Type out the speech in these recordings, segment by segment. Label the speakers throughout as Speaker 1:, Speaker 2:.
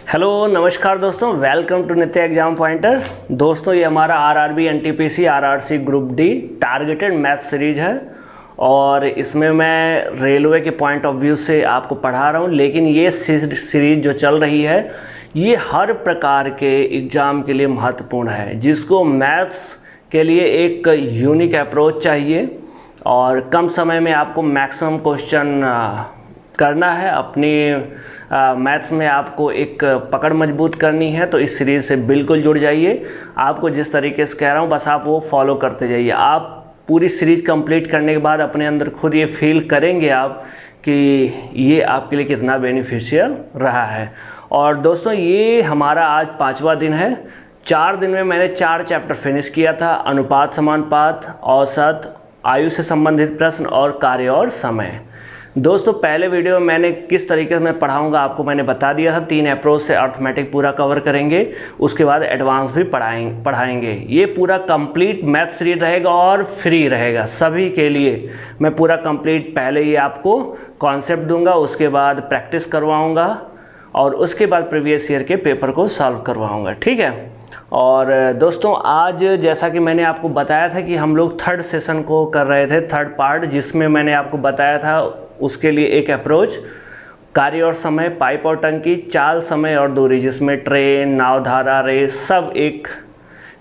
Speaker 1: Hello नमस्कार दोस्तों, welcome to नित्य एग्जाम पॉइंटर। दोस्तों ये हमारा RRB NTPC RRC group D targeted math series है और इसमें मैं रेलवे के पॉइंट ऑफ व्यू से आपको पढ़ा रहा हूँ। लेकिन ये सीरीज जो चल रही है ये हर प्रकार के एग्ज़ाम के लिए महत्वपूर्ण है, जिसको मैथ्स के लिए एक यूनिक अप्रोच चाहिए और कम समय में आपको मैक्सिमम क्वेश्चन करना है। अपनी मैथ्स में आपको एक पकड़ मजबूत करनी है, तो इस सीरीज़ से बिल्कुल जुड़ जाइए। आपको जिस तरीके से कह रहा हूँ बस आप वो फॉलो करते जाइए। आप पूरी सीरीज़ कंप्लीट करने के बाद अपने अंदर खुद ये फील करेंगे आप कि ये आपके लिए कितना बेनिफिशियल रहा है। और दोस्तों ये हमारा आज 5वां दिन है। 4 दिन में मैंने 4 चैप्टर फिनिश किया था: अनुपात, समानुपात, औसत, आयु से संबंधित प्रश्न और कार्य और समय। दोस्तों पहले वीडियो में मैंने किस तरीके से मैं पढ़ाऊंगा आपको मैंने बता दिया था। 3 अप्रोच से अर्थमेटिक पूरा कवर करेंगे, उसके बाद एडवांस भी पढ़ाएंगे। ये पूरा कंप्लीट मैथ सीरीज रहेगा और फ्री रहेगा सभी के लिए। मैं पूरा कंप्लीट पहले ही आपको कॉन्सेप्ट दूंगा, उसके बाद प्रैक्टिस करवाऊंगा और उसके बाद प्रीवियस ईयर के पेपर को सॉल्व करवाऊंगा, ठीक है। और दोस्तों आज जैसा कि मैंने आपको बताया था कि हम लोग 3rd सेशन को कर रहे थे, 3rd पार्ट, जिसमें मैंने आपको बताया था उसके लिए एक अप्रोच कार्य और समय, पाइप और टंकी, चाल, समय और दूरी, जिसमें ट्रेन, नावधारा, रेस सब एक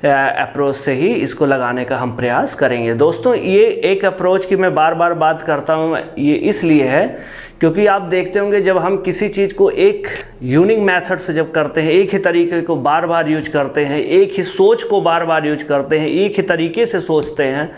Speaker 1: अप्रोच से ही इसको लगाने का हम प्रयास करेंगे। दोस्तों ये एक अप्रोच की मैं बार बार बात करता हूँ, ये इसलिए है क्योंकि आप देखते होंगे जब हम किसी चीज़ को एक यूनिक मेथड से जब करते हैं, एक ही तरीके को बार बार यूज करते हैं, एक ही सोच को बार बार यूज करते हैं, एक ही तरीके से सोचते हैं,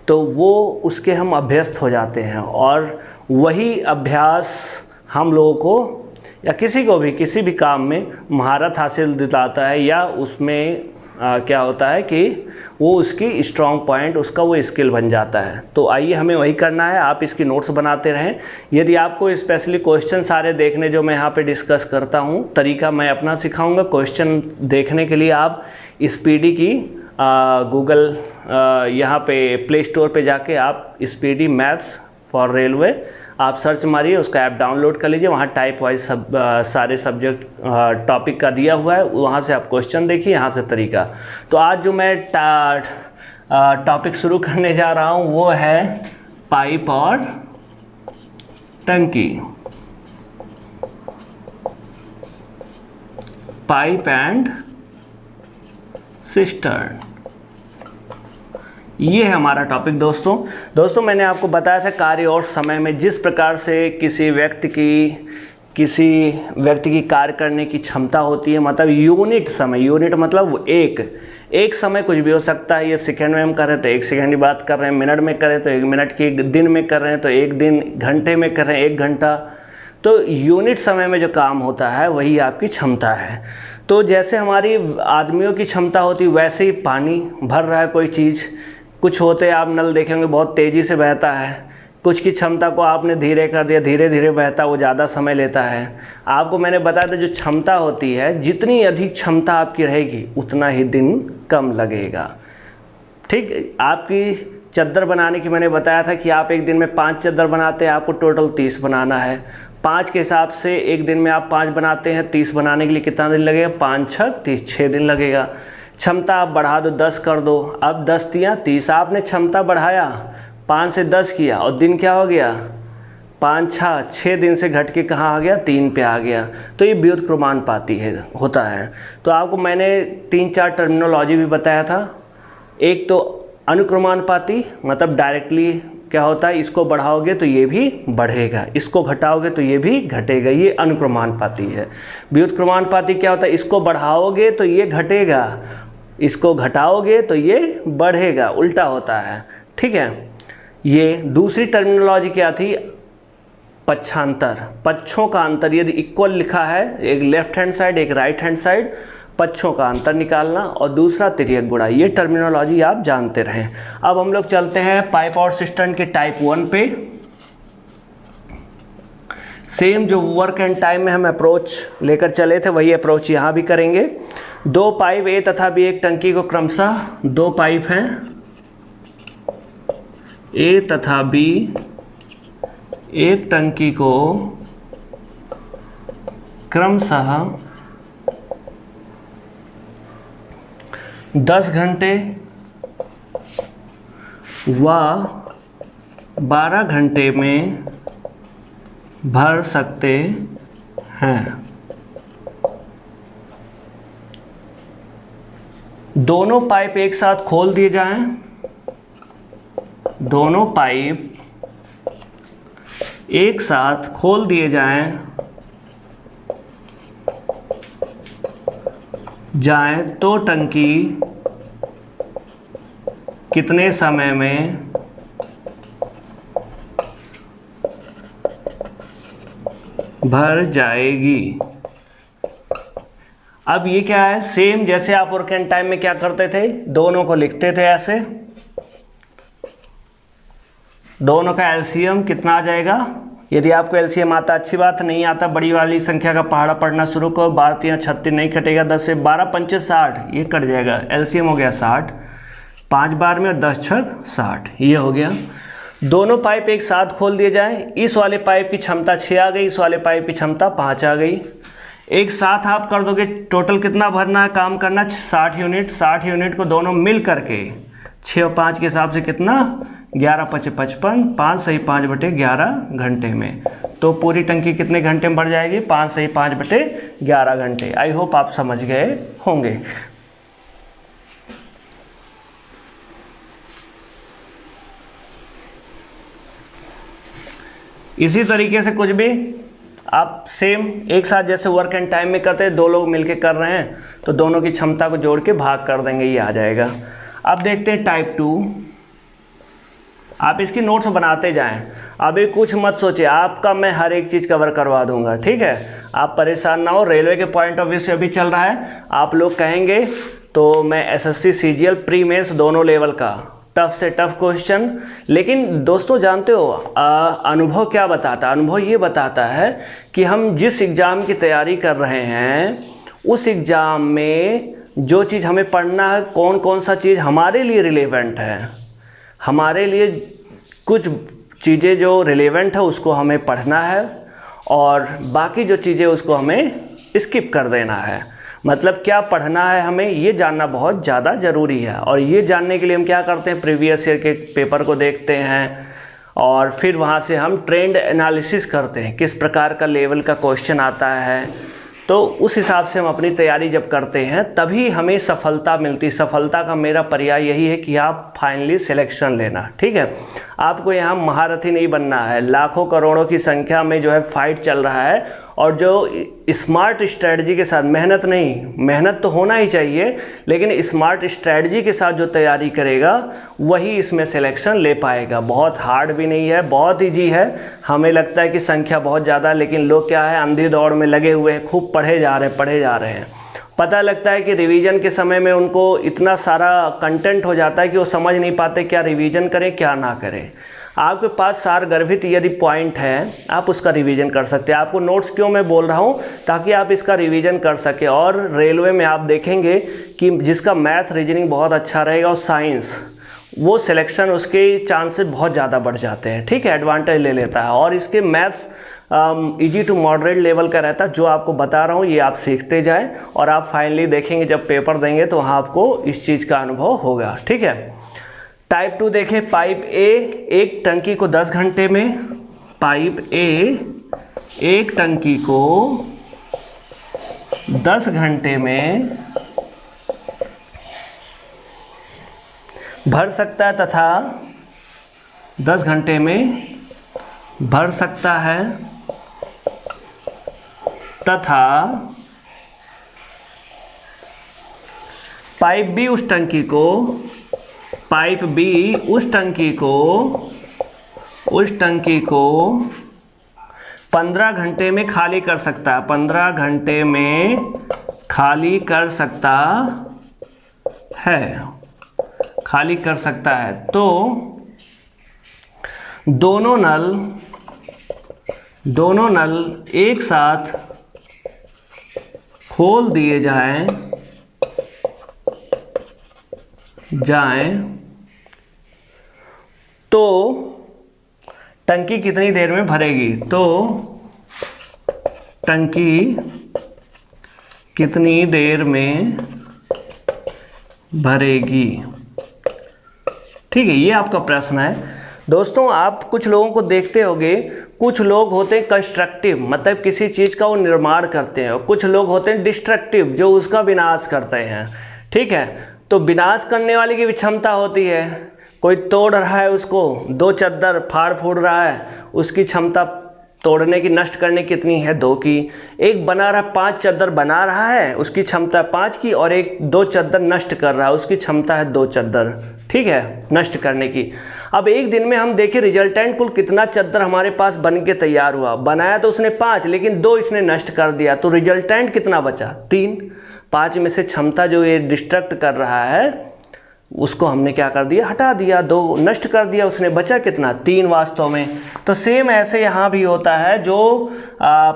Speaker 1: तो वो उसके हम अभ्यस्त हो जाते हैं। और वही अभ्यास हम लोगों को या किसी को भी किसी भी काम में महारत हासिल दिलाता है, या उसमें क्या होता है कि वो उसकी स्ट्रॉन्ग पॉइंट, उसका वो स्किल बन जाता है। तो आइए हमें वही करना है। आप इसकी नोट्स बनाते रहें। यदि आपको स्पेशली क्वेश्चन सारे देखने जो मैं यहाँ पे डिस्कस करता हूँ, तरीका मैं अपना सिखाऊंगा। क्वेश्चन देखने के लिए आप स्पीडी की गूगल यहाँ पे प्ले स्टोर पे जाके आप स्पीडी मैथ्स फॉर रेलवे आप सर्च मारिए, उसका ऐप डाउनलोड कर लीजिए। वहाँ टाइप वाइज सारे सब्जेक्ट टॉपिक का दिया हुआ है, वहाँ से आप क्वेश्चन देखिए, यहाँ से तरीका। तो आज जो मैं टॉपिक शुरू करने जा रहा हूँ वो है पाइप और टंकी, पाइप एंड सिस्टर्न। ये है हमारा टॉपिक। दोस्तों मैंने आपको बताया था कार्य और समय में जिस प्रकार से किसी व्यक्ति की कार्य करने की क्षमता होती है, मतलब यूनिट समय, यूनिट मतलब वो एक समय कुछ भी हो सकता है। ये सेकंड में हम कर रहे हैं तो 1 सेकंड की बात कर रहे हैं, मिनट में कर रहे हैं तो 1 मिनट की, दिन में कर रहे हैं तो 1 दिन, घंटे में कर रहे हैं 1 घंटा। तो यूनिट समय में जो काम होता है वही आपकी क्षमता है। तो जैसे हमारी आदमियों की क्षमता होती है वैसे ही पानी भर रहा है कोई चीज़, कुछ होते हैं आप नल देखेंगे बहुत तेज़ी से बहता है, कुछ की क्षमता को आपने धीरे कर दिया, धीरे धीरे बहता, वो ज़्यादा समय लेता है। आपको मैंने बताया था जो क्षमता होती है, जितनी अधिक क्षमता आपकी रहेगी उतना ही दिन कम लगेगा, ठीक। आपकी चद्दर बनाने की मैंने बताया था कि आप एक दिन में 5 चद्दर बनाते हैं, आपको टोटल 30 बनाना है। 5 के हिसाब से एक दिन में आप 5 बनाते हैं, 30 बनाने के लिए कितना दिन लगेगा? 5 6 30, 6 दिन लगेगा। क्षमता आप बढ़ा दो, 10 कर दो, अब 10 तियाँ 30। आपने क्षमता बढ़ाया, 5 से 10 किया और दिन क्या हो गया? 5 6 दिन से घट के कहाँ आ गया? 3 पे आ गया। तो ये व्युत्क्रमानुपाती होता है। तो आपको मैंने 3-4 टर्मिनोलॉजी भी बताया था। एक तो अनुक्रमानुपाती, मतलब डायरेक्टली क्या होता है, इसको बढ़ाओगे तो ये भी बढ़ेगा, इसको घटाओगे तो ये भी घटेगा, ये अनुक्रमानुपाती है। व्युत्क्रमानुपाती क्या होता है, इसको बढ़ाओगे तो ये घटेगा, इसको घटाओगे तो ये बढ़ेगा, उल्टा होता है, ठीक है। ये दूसरी टर्मिनोलॉजी क्या थी? पक्षांतर, पक्षों का अंतर। यदि इक्वल लिखा है, एक लेफ्ट हैंड साइड एक राइट हैंड साइड, पक्षों का अंतर निकालना, और दूसरा तिर्यक गुणा। ये टर्मिनोलॉजी आप जानते रहें। अब हम लोग चलते हैं पाइप और सिस्टर्न के टाइप 1 पे। सेम जो वर्क एंड टाइम में हम अप्रोच लेकर चले थे वही अप्रोच यहाँ भी करेंगे। 2 पाइप ए तथा बी एक टंकी को क्रमशः, 2 पाइप हैं ए तथा बी एक टंकी को क्रमशः 10 घंटे व 12 घंटे में भर सकते हैं। दोनों पाइप एक साथ खोल दिए जाएं, दोनों पाइप एक साथ खोल दिए जाएं तो टंकी कितने समय में भर जाएगी। अब ये क्या है, सेम जैसे आप वर्क एंड टाइम में क्या करते थे, दोनों को लिखते थे ऐसे, दोनों का एलसीएम कितना आ जाएगा। यदि आपको एलसीएम आता अच्छी बात, नहीं आता बड़ी वाली संख्या का पहाड़ा पढ़ना शुरू करो। 12 3 36 नहीं कटेगा, 10 से 12 5 60, ये कट जाएगा। एलसीएम हो गया 60, 5 बार में, और 10 6 60, ये हो गया। दोनों पाइप एक साथ खोल दिए जाएं, इस वाले पाइप की क्षमता 6 आ गई, इस वाले पाइप की क्षमता 5 आ गई। एक साथ आप कर दोगे, टोटल कितना भरना है, काम करना 60 यूनिट। 60 यूनिट को दोनों मिल करके 6 और 5 के हिसाब से कितना, 11 5 55, 5 सही 5 बटे 11 घंटे में। तो पूरी टंकी कितने घंटे में भर जाएगी, 5 सही 5 बटे 11 घंटे। आई होप आप समझ गए होंगे। इसी तरीके से कुछ भी आप सेम एक साथ जैसे वर्क एंड टाइम में करते हैं, दो लोग मिलके कर रहे हैं तो दोनों की क्षमता को जोड़ के भाग कर देंगे, ये आ जाएगा। अब देखते हैं टाइप 2। आप इसकी नोट्स बनाते जाएं, अभी कुछ मत सोचिए, आपका मैं हर एक चीज़ कवर करवा दूंगा, ठीक है। आप परेशान ना हो, रेलवे के पॉइंट ऑफ व्यू से अभी चल रहा है। आप लोग कहेंगे तो मैं एसएससी सीजीएल प्री मेंस दोनों लेवल का टफ से टफ क्वेश्चन। लेकिन दोस्तों जानते हो अनुभव क्या बताता है, अनुभव ये बताता है कि हम जिस एग्ज़ाम की तैयारी कर रहे हैं उस एग्ज़ाम में जो चीज़ हमें पढ़ना है, कौन कौन सा चीज़ हमारे लिए रिलेवेंट है, हमारे लिए कुछ चीज़ें जो रिलेवेंट है उसको हमें पढ़ना है, और बाकी जो चीज़ें उसको हमें स्किप कर देना है। मतलब क्या पढ़ना है हमें, ये जानना बहुत ज़्यादा ज़रूरी है। और ये जानने के लिए हम क्या करते हैं, प्रीवियस ईयर के पेपर को देखते हैं और फिर वहाँ से हम ट्रेंड एनालिसिस करते हैं, किस प्रकार का लेवल का क्वेश्चन आता है। तो उस हिसाब से हम अपनी तैयारी जब करते हैं तभी हमें सफलता मिलती। सफलता का मेरा पर्याय यही है कि आप फाइनली सिलेक्शन लेना, ठीक है। आपको यहाँ महारथी नहीं बनना है। लाखों करोड़ों की संख्या में जो है फाइट चल रहा है, और जो स्मार्ट स्ट्रेटजी के साथ, मेहनत नहीं, मेहनत तो होना ही चाहिए, लेकिन स्मार्ट स्ट्रेटजी के साथ जो तैयारी करेगा वही इसमें सिलेक्शन ले पाएगा। बहुत हार्ड भी नहीं है, बहुत ईजी है। हमें लगता है कि संख्या बहुत ज़्यादा, लेकिन लोग क्या है, अंधी दौड़ में लगे हुए हैं, खूब पढ़े जा रहे हैं। पता लगता है कि रिवीजन के समय में उनको इतना सारा कंटेंट हो जाता है कि वो समझ नहीं पाते क्या रिवीजन करें क्या ना करें। आपके पास सारगर्भित यदि पॉइंट है, आप उसका रिवीजन कर सकते हैं। आपको नोट्स क्यों मैं बोल रहा हूँ, ताकि आप इसका रिवीजन कर सकें। और रेलवे में आप देखेंगे कि जिसका मैथ रीजनिंग बहुत अच्छा रहेगा और साइंस, वो सिलेक्शन उसके चांसेस बहुत ज़्यादा बढ़ जाते हैं, ठीक है, एडवांटेज ले लेता है। और इसके maths easy to moderate level का रहता है। जो आपको बता रहा हूँ ये आप सीखते जाएं, और आप फाइनली देखेंगे जब पेपर देंगे तो वहाँ आपको इस चीज़ का अनुभव होगा, ठीक है। टाइप 2 देखें, पाइप ए एक टंकी को 10 घंटे में, पाइप ए एक टंकी को 10 घंटे में भर सकता है तथा 10 घंटे में भर सकता है तथा पाइप बी उस टंकी को 15 घंटे में खाली कर सकता है, 15 घंटे में खाली कर सकता है, खाली कर सकता है। तो दोनों नल एक साथ खोल दिए जाएं तो टंकी कितनी देर में भरेगी, तो टंकी कितनी देर में भरेगी। ठीक है, ये आपका प्रश्न है। दोस्तों आप कुछ लोगों को देखते होंगे, कुछ लोग होते हैं कंस्ट्रक्टिव, मतलब किसी चीज़ का वो निर्माण करते हैं, और कुछ लोग होते हैं डिस्ट्रक्टिव, जो उसका विनाश करते हैं। ठीक है, तो विनाश करने वाले की भी क्षमता होती है। कोई तोड़ रहा है उसको, 2 चद्दर फाड़ फूड़ रहा है, उसकी क्षमता तोड़ने की, नष्ट करने की कितनी है, 2 की। एक बना रहा 5 चद्दर बना रहा है, उसकी क्षमता है 5 की, और एक 2 चद्दर नष्ट कर रहा है, उसकी क्षमता है 2 चद्दर। ठीक है, नष्ट करने की। अब एक दिन में हम देखें रिजल्टेंट कुल कितना चद्दर हमारे पास बन के तैयार हुआ। बनाया तो उसने 5, लेकिन 2 इसने नष्ट कर दिया, तो रिजल्टेंट कितना बचा, 3। 5 में से क्षमता जो ये डिस्ट्रक्ट कर रहा है उसको हमने क्या कर दिया, हटा दिया, 2 नष्ट कर दिया उसने, बचा कितना, 3 वास्तव में। तो सेम ऐसे यहाँ भी होता है, जो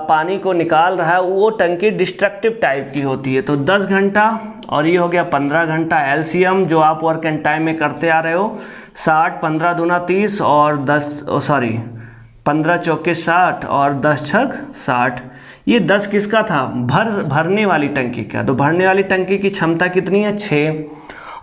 Speaker 1: पानी को निकाल रहा है वो टंकी डिस्ट्रक्टिव टाइप की होती है। तो 10 घंटा और ये हो गया 15 घंटा। एलसीएम जो आप वर्क एंड टाइम में करते आ रहे हो, 60, 15 दूना 30 और 15 चौके 60 और 10 छक 60। ये 10 किसका था, भरने वाली टंकी का। तो भरने वाली टंकी की क्षमता कितनी है, 6,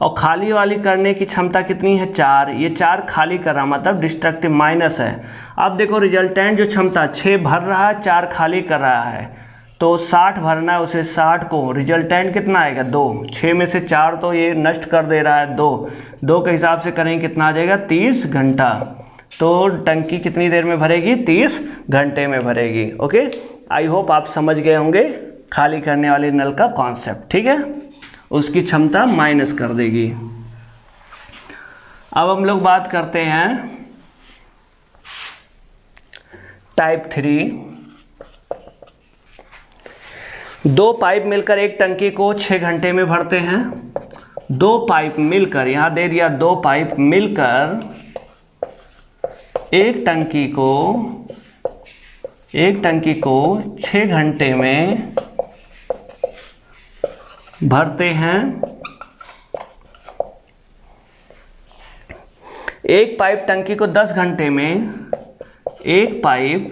Speaker 1: और खाली वाली करने की क्षमता कितनी है, 4। ये 4 खाली कर रहा, मतलब डिस्ट्रक्टिव माइनस है। अब देखो रिजल्टेंट जो क्षमता 6 भर रहा है, 4 खाली कर रहा है, तो 60 भरना है उसे, 60 को रिजल्टेंट कितना आएगा, 2। 6 में से 4 तो ये नष्ट कर दे रहा है, 2 के हिसाब से करेंगे कितना आ जाएगा, 30 घंटा। तो टंकी कितनी देर में भरेगी, 30 घंटे में भरेगी। ओके, आई होप आप समझ गए होंगे खाली करने वाले नल का कॉन्सेप्ट। ठीक है, उसकी क्षमता माइनस कर देगी। अब हम लोग बात करते हैं टाइप 3। 2 पाइप मिलकर एक टंकी को 6 घंटे में भरते हैं। 2 पाइप मिलकर, यहां दे दिया 2 पाइप मिलकर एक टंकी को 6 घंटे में भरते हैं। एक पाइप टंकी को 10 घंटे में, एक पाइप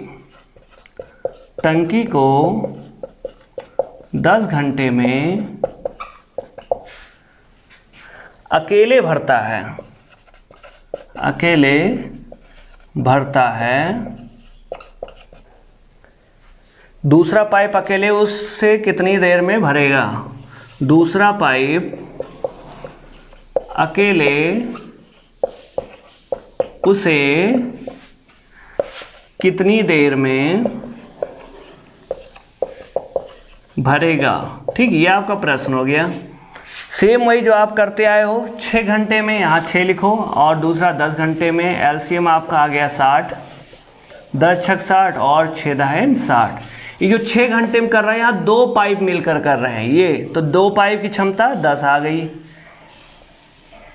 Speaker 1: टंकी को 10 घंटे में अकेले भरता है, अकेले भरता है। दूसरा पाइप अकेले उससे कितनी देर में भरेगा, दूसरा पाइप अकेले उसे कितनी देर में भरेगा। ठीक, ये आपका प्रश्न हो गया। सेम वही जो आप करते आए हो, 6 घंटे में, यहाँ 6 लिखो, और दूसरा 10 घंटे में। एलसीएम आपका आ गया 60, 10 छक 60 और 6 दाहें 60। ये जो 6 घंटे में कर रहे हैं, यहाँ 2 पाइप मिलकर कर रहे हैं ये, तो 2 पाइप की क्षमता 10 आ गई।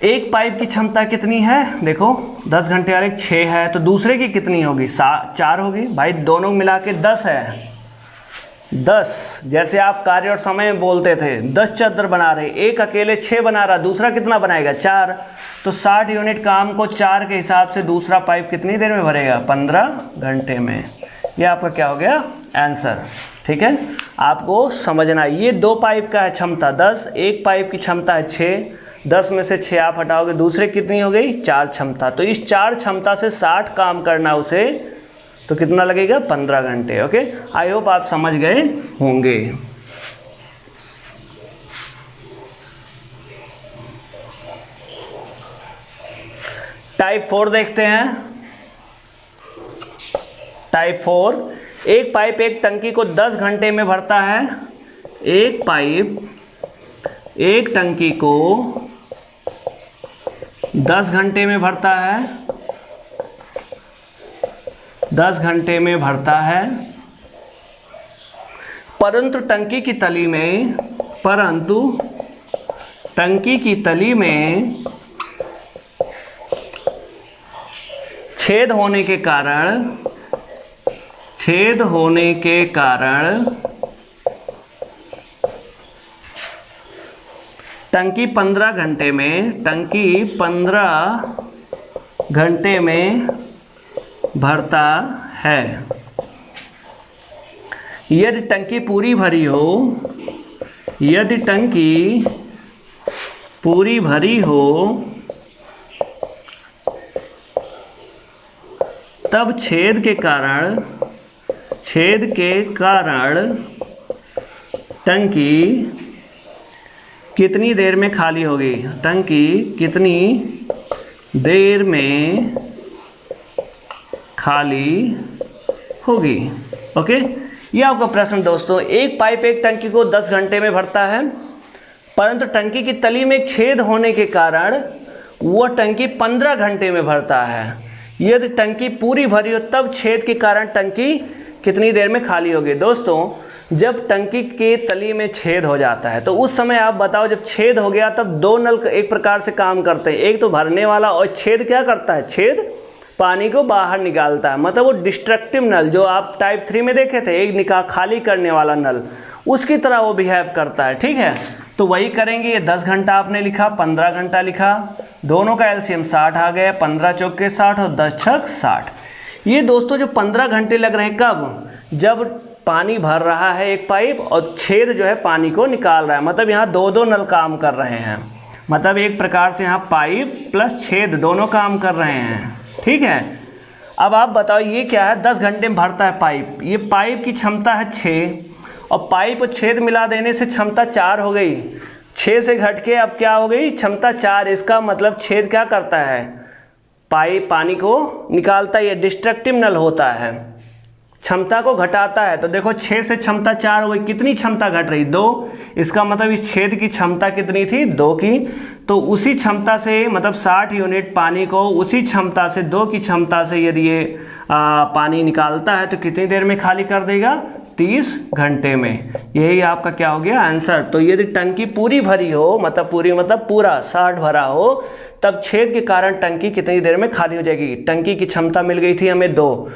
Speaker 1: एक पाइप की क्षमता कितनी है, देखो 10 घंटे वाले 6 है, तो दूसरे की कितनी होगी, 4 होगी। भाई दोनों मिला के 10 है। 10, जैसे आप कार्य और समय में बोलते थे, 10 चद्दर बना रहे, एक अकेले 6 बना रहा, दूसरा कितना बनाएगा, 4। तो 60 यूनिट काम को 4 के हिसाब से दूसरा पाइप कितनी देर में भरेगा, 15 घंटे में। ये आपका क्या हो गया, आंसर। ठीक है, आपको समझना, ये 2 पाइप का है क्षमता 10, एक पाइप की क्षमता है 6। 10 में से 6 आप हटाओगे, दूसरे कितनी हो गई, 4 क्षमता। तो इस 4 क्षमता से 60 काम करना उसे, तो कितना लगेगा, 15 घंटे। ओके, आई होप आप समझ गए होंगे। टाइप 4 देखते हैं। टाइप 4, एक पाइप एक टंकी को 10 घंटे में भरता है। एक पाइप एक टंकी को 10 घंटे में भरता है, 10 घंटे में भरता है, परंतु टंकी की तली में छेद होने के कारण टंकी 15 घंटे में भरता है। यदि टंकी पूरी भरी हो, पूरी भरी हो तब छेद के कारण टंकी कितनी देर में खाली होगी? टंकी कितनी देर में खाली होगी? ओके, ये आपका प्रश्न दोस्तों। एक पाइप एक टंकी को 10 घंटे में भरता है, परंतु टंकी की तली में एक छेद होने के कारण वह टंकी 15 घंटे में भरता है। यदि टंकी पूरी भरी हो तब छेद के कारण टंकी कितनी देर में खाली होगी? दोस्तों, जब टंकी के तली में छेद हो जाता है तो उस समय आप बताओ, जब छेद हो गया तब दो नल एक प्रकार से काम करते हैं। एक तो भरने वाला, और छेद क्या करता है? छेद पानी को बाहर निकालता है। मतलब वो डिस्ट्रक्टिव नल जो आप टाइप 3 में देखे थे, एक खाली करने वाला नल, उसकी तरह वो बिहेव करता है। ठीक है, तो वही करेंगे। ये 10 घंटा आपने लिखा, 15 घंटा लिखा, दोनों का एलसीएम 60 आ गया। 15 चौके 60 और 10 छक 60। ये दोस्तों जो 15 घंटे लग रहे हैं, कब? जब पानी भर रहा है एक पाइप और छेद जो है पानी को निकाल रहा है। मतलब यहाँ दो नल काम कर रहे हैं। मतलब एक प्रकार से यहाँ पाइप प्लस छेद दोनों काम कर रहे हैं। ठीक है, अब आप बताओ ये क्या है? 10 घंटे में भरता है पाइप। ये पाइप की क्षमता है 6 और पाइप और छेद मिला देने से क्षमता 4 हो गई। 6 से घट के अब क्या हो गई? क्षमता 4। इसका मतलब छेद क्या करता है? पाइप पानी को निकालता है। ये डिस्ट्रक्टिव नल होता है, क्षमता को घटाता है। तो देखो 6 से क्षमता 4 हो गई। कितनी क्षमता घट रही? 2। इसका मतलब इस छेद की क्षमता कितनी थी? 2 की। तो उसी क्षमता से, मतलब 60 यूनिट पानी को उसी क्षमता से, 2 की क्षमता से यदि ये पानी निकालता है तो कितनी देर में खाली कर देगा? 30 घंटे में। यही आपका क्या हो गया? आंसर। तो यदि टंकी पूरी भरी हो, मतलब पूरी मतलब पूरा 60 भरा हो, तब छेद के कारण टंकी कितनी देर में खाली हो जाएगी? टंकी की क्षमता मिल गई थी हमें 2,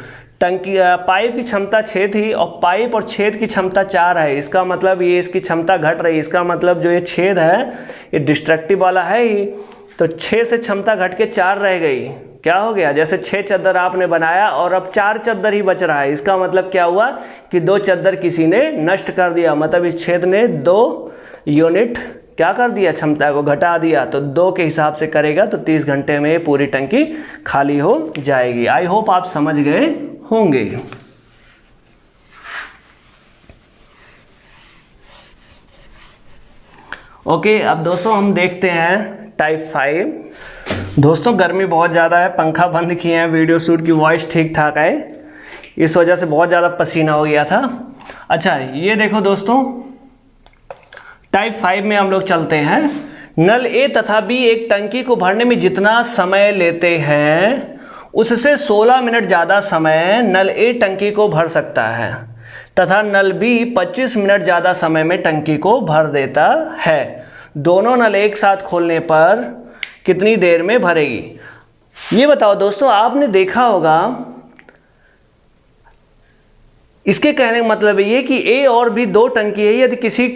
Speaker 1: टंकी पाइप की क्षमता 6 थी और पाइप और छेद की क्षमता 4 है। इसका मतलब ये इसकी क्षमता घट रही है। इसका मतलब जो ये छेद है ये डिस्ट्रक्टिव वाला है ही। तो 6 से क्षमता घट के 4 रह गई। क्या हो गया? जैसे 6 चद्दर आपने बनाया और अब 4 चद्दर ही बच रहा है। इसका मतलब क्या हुआ कि 2 चद्दर किसी ने नष्ट कर दिया। मतलब इस छेद ने 2 यूनिट क्या कर दिया? क्षमता को घटा दिया। तो 2 के हिसाब से करेगा तो 30 घंटे में पूरी टंकी खाली हो जाएगी। आई होप आप समझ गए होंगे। ओके, अब दोस्तों हम देखते हैं टाइप 5। दोस्तों गर्मी बहुत ज़्यादा है, पंखा बंद किए हैं, वीडियो शूट की वॉइस ठीक ठाक है, इस वजह से बहुत ज़्यादा पसीना हो गया था। अच्छा, ये देखो दोस्तों, टाइप 5 में हम लोग चलते हैं। नल ए तथा बी एक टंकी को भरने में जितना समय लेते हैं उससे 16 मिनट ज़्यादा समय नल ए टंकी को भर सकता है तथा नल बी 25 मिनट ज़्यादा समय में टंकी को भर देता है। दोनों नल एक साथ खोलने पर कितनी देर में भरेगी? ये बताओ दोस्तों, आपने देखा होगा, इसके कहने का मतलब ये कि ए और बी 2 टंकी है। यदि किसी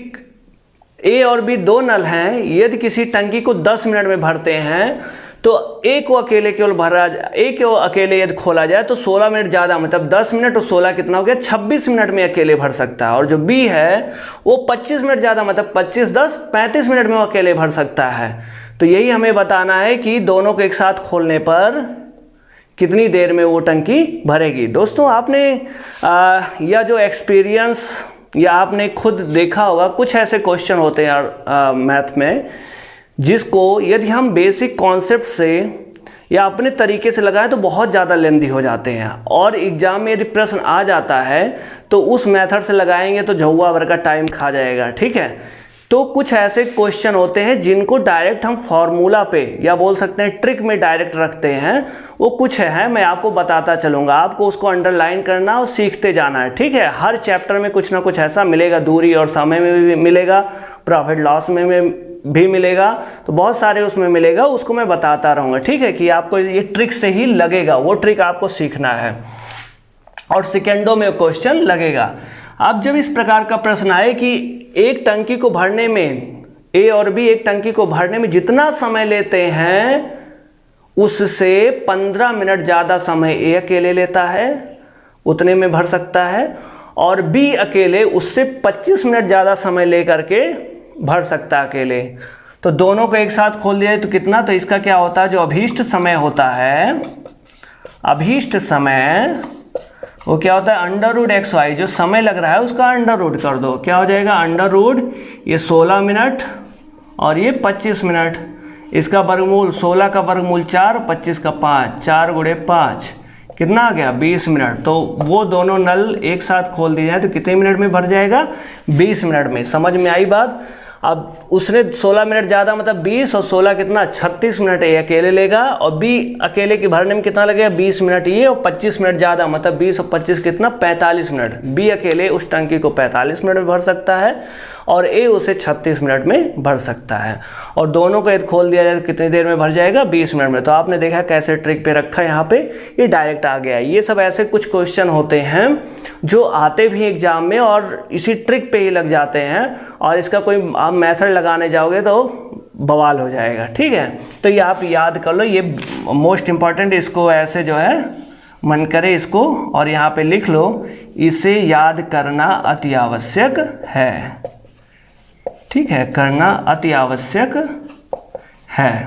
Speaker 1: ए और बी 2 नल हैं, यदि किसी टंकी को 10 मिनट में भरते हैं तो ए को अकेले केवल भरा, ए को अकेले यदि खोला जाए तो 16 मिनट ज़्यादा, मतलब 10 मिनट और 16 कितना हो गया? 26 मिनट में अकेले भर सकता है। और जो बी है वो 25 मिनट ज़्यादा, मतलब 25 10 35 मिनट में वो अकेले भर सकता है। तो यही हमें बताना है कि दोनों को एक साथ खोलने पर कितनी देर में वो टंकी भरेगी। दोस्तों आपने यह जो एक्सपीरियंस या आपने खुद देखा होगा, कुछ ऐसे क्वेश्चन होते हैं मैथ में जिसको यदि हम बेसिक कॉन्सेप्ट से या अपने तरीके से लगाएं तो बहुत ज़्यादा लेंदी हो जाते हैं, और एग्जाम में यदि प्रश्न आ जाता है तो उस मेथड से लगाएंगे तो झौवा भर का टाइम खा जाएगा। ठीक है, तो कुछ ऐसे क्वेश्चन होते हैं जिनको डायरेक्ट हम फॉर्मूला पे या बोल सकते हैं ट्रिक में डायरेक्ट रखते हैं। वो कुछ है, मैं आपको बताता चलूँगा, आपको उसको अंडरलाइन करना और सीखते जाना है। ठीक है, हर चैप्टर में कुछ ना कुछ ऐसा मिलेगा, दूरी और समय में भी मिलेगा, प्रॉफिट लॉस में भी मिलेगा, तो बहुत सारे उसमें मिलेगा, उसको मैं बताता रहूँगा। ठीक है, कि आपको ये ट्रिक से ही लगेगा, वो ट्रिक आपको सीखना है और सेकेंडों में क्वेश्चन लगेगा। अब जब इस प्रकार का प्रश्न आए कि एक टंकी को भरने में, ए और बी एक टंकी को भरने में जितना समय लेते हैं उससे 15 मिनट ज़्यादा समय ए अकेले लेता है, उतने में भर सकता है, और बी अकेले उससे 25 मिनट ज़्यादा समय ले करके भर सकता है अकेले। तो दोनों को एक साथ खोल दिया तो कितना, तो इसका क्या होता है, जो अभीष्ट समय होता है, अभीष्ट समय वो क्या होता है, अंडर रूट एक्स वाई, जो समय लग रहा है उसका अंडर रूट कर दो, क्या हो जाएगा, अंडर रूट ये 16 मिनट और ये 25 मिनट, इसका वर्गमूल 16 का वर्गमूल 4, 25 का 5, 4 गुणे 5 कितना आ गया, 20 मिनट। तो वो दोनों नल एक साथ खोल दिए जाए तो कितने मिनट में भर जाएगा, 20 मिनट में। समझ में आई बात। अब उसने 16 मिनट ज़्यादा मतलब 20 और 16 कितना 36 मिनट ये अकेले लेगा, और बी अकेले के भरने में कितना लगेगा 20 मिनट ये, और 25 मिनट ज़्यादा मतलब 20 और 25 कितना 45 मिनट। बी अकेले उस टंकी को 45 मिनट में भर सकता है और ए उसे 36 मिनट में भर सकता है। और दोनों को यदि खोल दिया जाए तो कितनी देर में भर जाएगा, 20 मिनट में। तो आपने देखा कैसे ट्रिक पे रखा है, यहाँ पे ये डायरेक्ट आ गया। ये सब ऐसे कुछ क्वेश्चन होते हैं जो आते भी एग्जाम में और इसी ट्रिक पे ही लग जाते हैं, और इसका कोई आप मेथड लगाने जाओगे तो बवाल हो जाएगा। ठीक है, तो ये आप याद कर लो, ये मोस्ट इम्पॉर्टेंट, इसको ऐसे जो है मन करे इसको और यहाँ पे लिख लो, इसे याद करना अति आवश्यक है। ठीक है, करना अति आवश्यक है।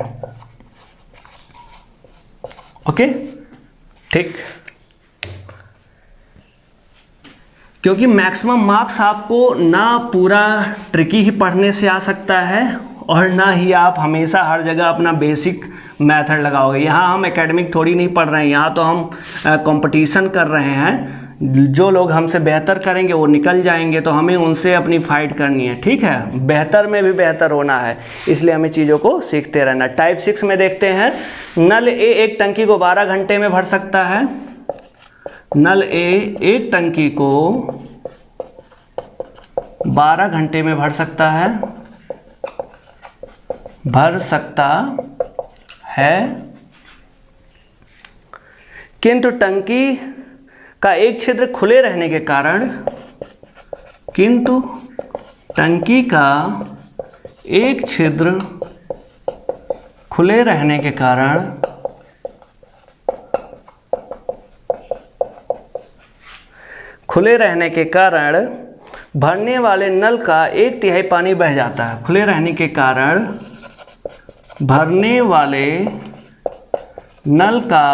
Speaker 1: ओके, ठीक, क्योंकि मैक्सिमम मार्क्स आपको ना पूरा ट्रिकी ही पढ़ने से आ सकता है और ना ही आप हमेशा हर जगह अपना बेसिक मेथड लगाओगे। यहाँ हम एकेडमिक थोड़ी नहीं पढ़ रहे हैं, यहाँ तो हम कंपटीशन कर रहे हैं। जो लोग हमसे बेहतर करेंगे वो निकल जाएंगे, तो हमें उनसे अपनी फाइट करनी है। ठीक है, बेहतर में भी बेहतर होना है, इसलिए हमें चीज़ों को सीखते रहना। टाइप 6 में देखते हैं, नल ए एक टंकी को 12 घंटे में भर सकता है। नल ए एक टंकी को 12 घंटे में भर सकता है, किंतु टंकी का एक छिद्र खुले रहने के कारण, किंतु टंकी का एक छिद्र खुले रहने के कारण भरने वाले नल का 1/3 पानी बह जाता है। खुले रहने के कारण भरने वाले नल का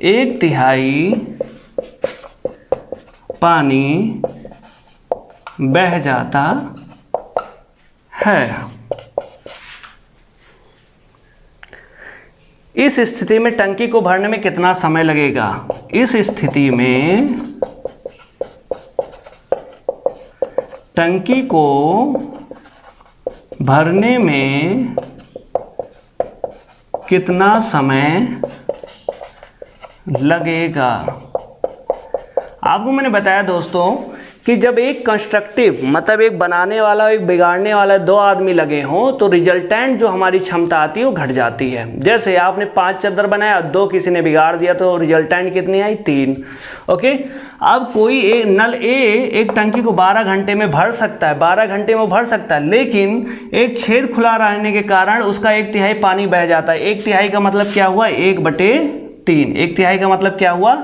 Speaker 1: 1/3 पानी बह जाता है। इस स्थिति में टंकी को भरने में कितना समय लगेगा? इस स्थिति में टंकी को भरने में कितना समय लगेगा? आपको मैंने बताया दोस्तों कि जब एक कंस्ट्रक्टिव मतलब एक बनाने वाला एक बिगाड़ने वाला 2 आदमी लगे हों तो रिजल्टेंट जो हमारी क्षमता आती है वो घट जाती है। जैसे आपने 5 चद्दर बनाया, 2 किसी ने बिगाड़ दिया तो रिजल्टेंट कितनी आई? 3। ओके, अब कोई नल ए एक टंकी को 12 घंटे में भर सकता है, 12 घंटे में भर सकता है, लेकिन एक छेद खुला रहने के कारण उसका 1/3 पानी बह जाता है। 1/3 का मतलब क्या हुआ? 1/3। 1/3 का मतलब क्या हुआ?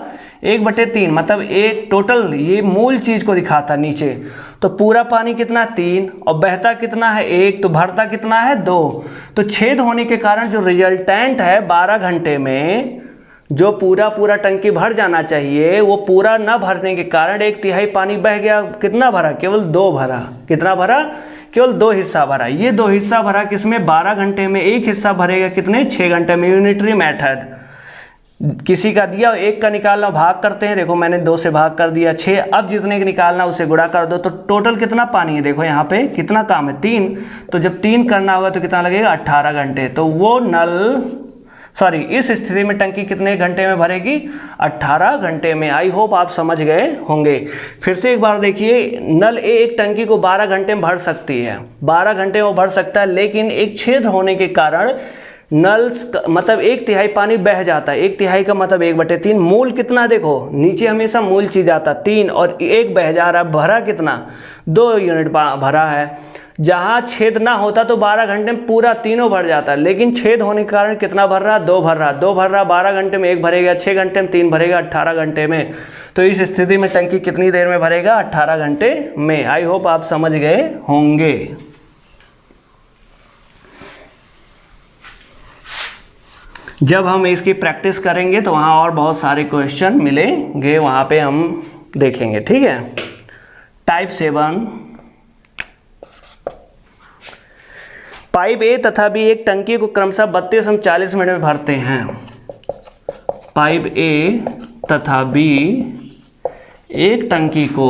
Speaker 1: 1/3 मतलब एक टोटल ये मूल चीज को दिखाता नीचे। तो पूरा पानी कितना? 3, और बहता कितना है? 1, तो भरता कितना है? 2। तो छेद होने के कारण जो रिजल्टेंट है 12 घंटे में जो पूरा टंकी भर जाना चाहिए वो पूरा न भरने के कारण 1/3 पानी बह गया। कितना भरा? केवल 2 भरा। कितना भरा? केवल 2 हिस्सा भरा। ये 2 हिस्सा भरा किसमें? 12 घंटे में। एक हिस्सा भरेगा कितने? 6 घंटे में। यूनिटरी मेथड, किसी का दिया 1 का निकालना, भाग करते हैं। देखो मैंने 2 से भाग कर दिया 6। अब जितने का निकालना उसे गुणा कर दो। तो टोटल कितना पानी है? देखो यहाँ पे कितना काम है? 3। तो जब 3 करना होगा तो कितना लगेगा? 18 घंटे। तो वो इस स्थिति में टंकी कितने घंटे में भरेगी? 18 घंटे में। आई होप आप समझ गए होंगे। फिर से एक बार देखिए, नल ए एक टंकी को 12 घंटे में भर सकती है, 12 घंटे में भर सकता है, लेकिन एक छेद होने के कारण नल मतलब 1/3 पानी बह जाता है। 1/3 का मतलब 1/3। मूल कितना? देखो नीचे हमेशा मूल चीज आता 3 और 1 बह जा रहा है। भरा कितना? 2 यूनिट भरा है। जहाँ छेद ना होता तो 12 घंटे में पूरा तीनों भर जाता है, लेकिन छेद होने के कारण कितना भर रहा? 2 भर रहा। 2 भर रहा, 12 घंटे में 1 भरेगा, 6 घंटे में 3 भरेगा, 18 घंटे में। तो इस स्थिति में टंकी कितनी देर में भरेगा? 18 घंटे में। आई होप आप समझ गए होंगे। जब हम इसकी प्रैक्टिस करेंगे तो वहाँ और बहुत सारे क्वेश्चन मिलेंगे, वहाँ पे हम देखेंगे। ठीक है। टाइप 7, पाइप ए तथा बी एक टंकी को क्रमशः 32 एवं 40 मिनट में भरते हैं। पाइप ए तथा बी एक टंकी को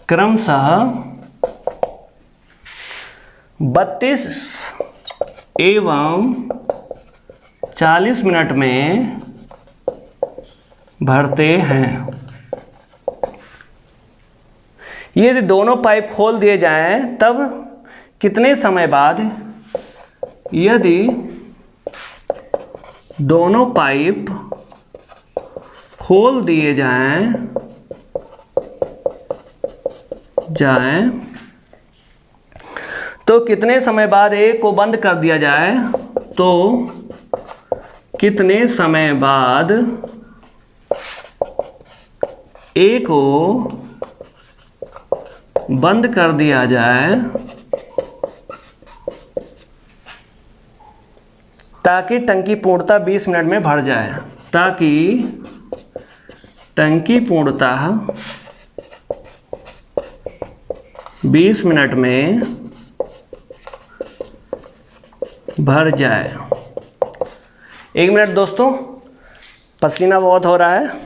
Speaker 1: क्रमशः 32 एवं 40 मिनट में भरते हैं। यदि दोनों पाइप खोल दिए जाएं तब कितने समय बाद, यदि दोनों पाइप खोल दिए जाएं तो कितने समय बाद ए को बंद कर दिया जाए, तो कितने समय बाद ए को बंद कर दिया जाए ताकि टंकी पूर्णतः 20 मिनट में भर जाए, ताकि टंकी पूर्णतः 20 मिनट में भर जाए। 1 मिनट दोस्तों, पसीना बहुत हो रहा है।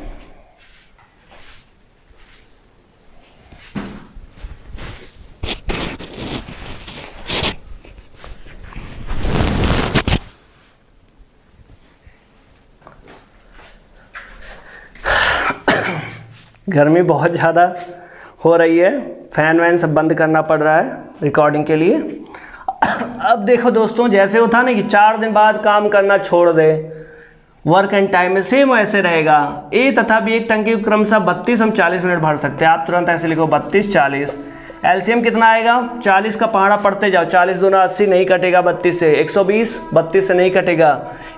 Speaker 1: गर्मी बहुत ज़्यादा हो रही है, फैन वैन सब बंद करना पड़ रहा है रिकॉर्डिंग के लिए। अब देखो दोस्तों, जैसे होता ना कि 4 दिन बाद काम करना छोड़ दे, वर्क एंड टाइम में सेम वैसे रहेगा। ए तथा बी एक टंकी को क्रमशः 32 हम 40 मिनट भर सकते हैं। आप तुरंत ऐसे लिखो 32 40, एलसीएम कितना आएगा, 40 का पहाड़ा पढ़ते जाओ, 40 दूना 80 नहीं कटेगा 32 से, 120 32 से नहीं कटेगा,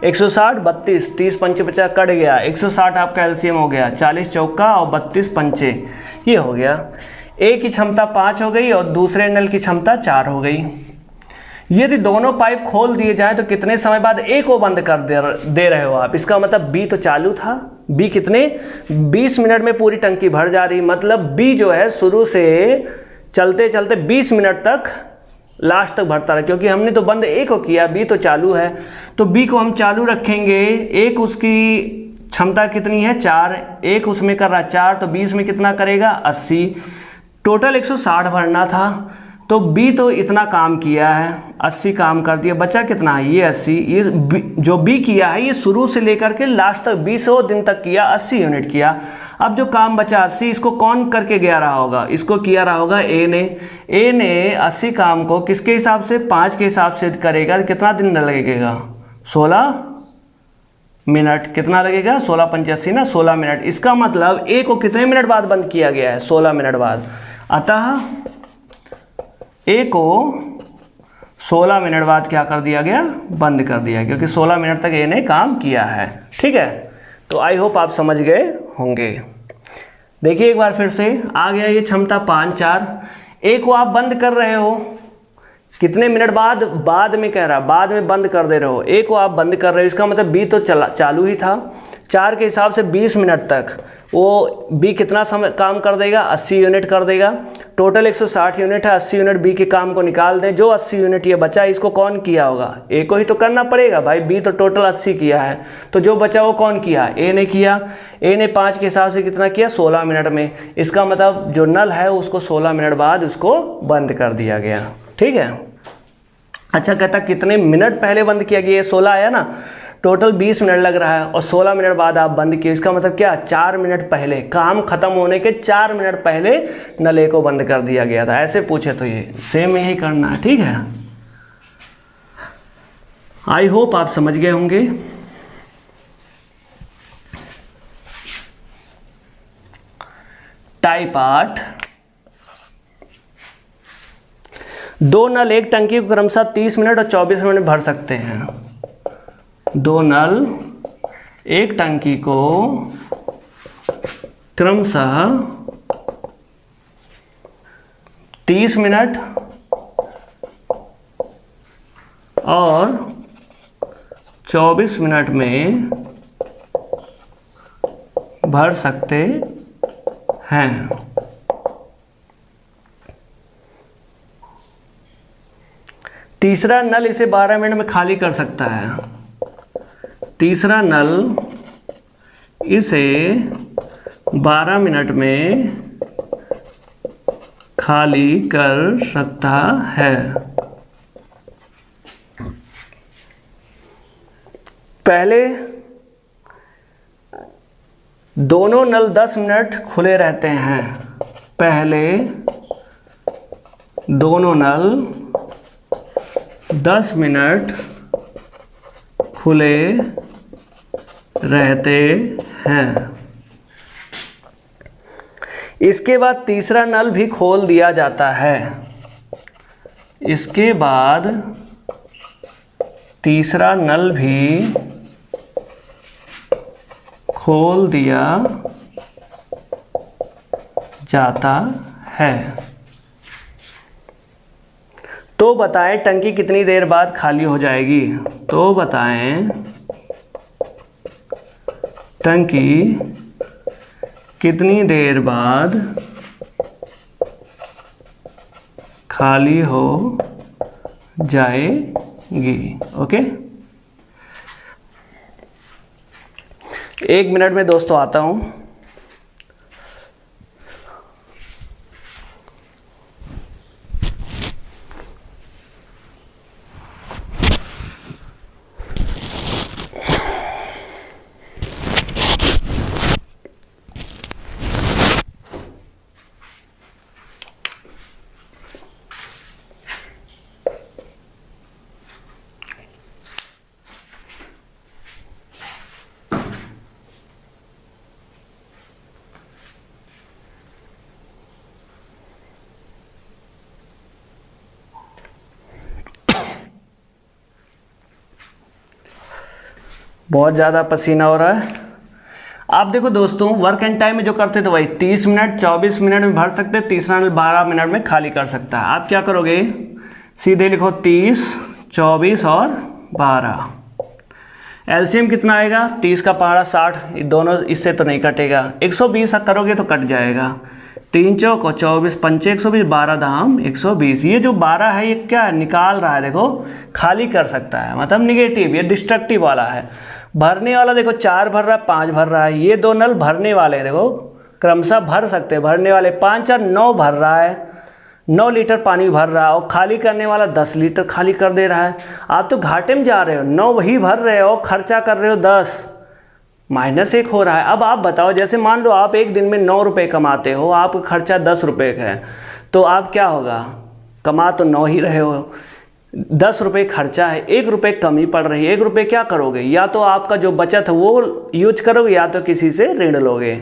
Speaker 1: 160 32, 30 पंचे 50 कट गया, 160 आपका एलसीएम हो गया, 40 चौका और 32 पंचे, ये हो गया। ए की क्षमता 5 हो गई और दूसरे नल की क्षमता 4 हो गई। यदि दोनों पाइप खोल दिए जाएं तो कितने समय बाद ए को बंद कर दे रहे हो आप। इसका मतलब बी तो चालू था, बी कितने 20 मिनट में पूरी टंकी भर जा रही, मतलब बी जो है शुरू से चलते चलते 20 मिनट तक लास्ट तक भरता रहा, क्योंकि हमने तो बंद ए को किया, बी तो चालू है, तो बी को हम चालू रखेंगे। एक उसकी क्षमता कितनी है 4, एक उसमें कर रहा 4, तो 20 में कितना करेगा 80, टोटल 160 भरना था, तो बी तो इतना काम किया है, 80 काम कर दिया, बचा कितना है ये 80। ये जो बी किया है ये शुरू से लेकर के लास्ट तक 20 दिन तक किया, 80 यूनिट किया। अब जो काम बचा 80, इसको कौन करके गया रहा होगा, इसको किया रहा होगा ए ने। ए ने 80 काम को किसके हिसाब से, 5 के हिसाब से करेगा, कितना दिन लगेगा 16 मिनट, कितना लगेगा 16 × 85 ना 16 मिनट। इसका मतलब ए को कितने मिनट बाद बंद किया गया है, 16 मिनट बाद। अतः ए को 16 मिनट बाद क्या कर दिया गया, बंद कर दिया, क्योंकि 16 मिनट तक ए ने काम किया है। ठीक है, तो आई होप आप समझ गए होंगे। देखिए एक बार फिर से आ गया ये क्षमता 5 4, ए को आप बंद कर रहे हो कितने मिनट बाद में कह रहा, बाद में बंद कर दे रहे हो, ए को आप बंद कर रहे हो, इसका मतलब बी तो चालू ही था, 4 के हिसाब से 20 मिनट तक वो बी कितना समय काम कर देगा, 80 यूनिट कर देगा। टोटल 160 यूनिट है, 80 यूनिट बी के काम को निकाल दें, जो 80 यूनिट ये बचा इसको कौन किया होगा, ए को ही तो करना पड़ेगा भाई, बी तो टोटल 80 किया है, तो जो बचा वो कौन किया, ए ने किया। ए ने 5 के हिसाब से कितना किया 16 मिनट में, इसका मतलब जो नल है उसको 16 मिनट बाद उसको बंद कर दिया गया। ठीक है, अच्छा कहता कितने मिनट पहले बंद किया गया, 16 आया ना, टोटल 20 मिनट लग रहा है और 16 मिनट बाद आप बंद किए, इसका मतलब क्या 4 मिनट पहले, काम खत्म होने के 4 मिनट पहले नल ए को बंद कर दिया गया था। ऐसे पूछे तो ये सेम यही करना है। ठीक है, आई होप आप समझ गए होंगे। टाइप 8, 2 नल एक टंकी को क्रमशः 30 मिनट और 24 मिनट भर सकते हैं। 2 नल एक टंकी को क्रमशः 30 मिनट और 24 मिनट में भर सकते हैं। तीसरा नल इसे 12 मिनट में खाली कर सकता है। तीसरा नल इसे 12 मिनट में खाली कर सकता है। पहले दोनों नल 10 मिनट खुले रहते हैं। पहले दोनों नल 10 मिनट खुले रहते हैं। इसके बाद तीसरा नल भी खोल दिया जाता है। इसके बाद तीसरा नल भी खोल दिया जाता है। तो बताएं टंकी कितनी देर बाद खाली हो जाएगी। तो बताएं टंकी कितनी देर बाद खाली हो जाएगी। ओके, 1 मिनट में दोस्तों आता हूँ। बहुत ज़्यादा पसीना हो रहा है। आप देखो दोस्तों, वर्क एंड टाइम में जो करते थे वही 30 मिनट 24 मिनट में भर सकते, तीसरा नल 12 मिनट में खाली कर सकता है। आप क्या करोगे, सीधे लिखो 30, 24 और 12। एलसीएम कितना आएगा, 30 का पहाड़ा 60, दोनों इससे तो नहीं कटेगा। 120 करोगे तो कट जाएगा। 3 चौक 24, 5 120, 12 धाम 120। ये जो 12 है ये क्या निकाल रहा है, देखो खाली कर सकता है, मतलब निगेटिव, ये डिस्ट्रक्टिव वाला है। भरने वाला देखो 4 भर रहा है, 5 भर रहा है। ये 2 नल भरने वाले हैं, देखो क्रमशः भर सकते हैं। भरने वाले 5 और 9 भर रहा है, 9 लीटर पानी भर रहा है, और खाली करने वाला 10 लीटर खाली कर दे रहा है। आप तो घाटे में जा रहे हो, 9 वही भर रहे हो, खर्चा कर रहे हो 10, -1 हो रहा है। अब आप बताओ, जैसे मान लो आप एक दिन में 9 रुपये कमाते हो, आपका खर्चा 10 रुपये का है, तो आप क्या होगा, कमा तो 9 ही रहे हो, 10 रुपये खर्चा है, 1 रुपये कमी पड़ रही है। 1 रुपये क्या करोगे, या तो आपका जो बचत है वो यूज करोगे, या तो किसी से ऋण लोगे।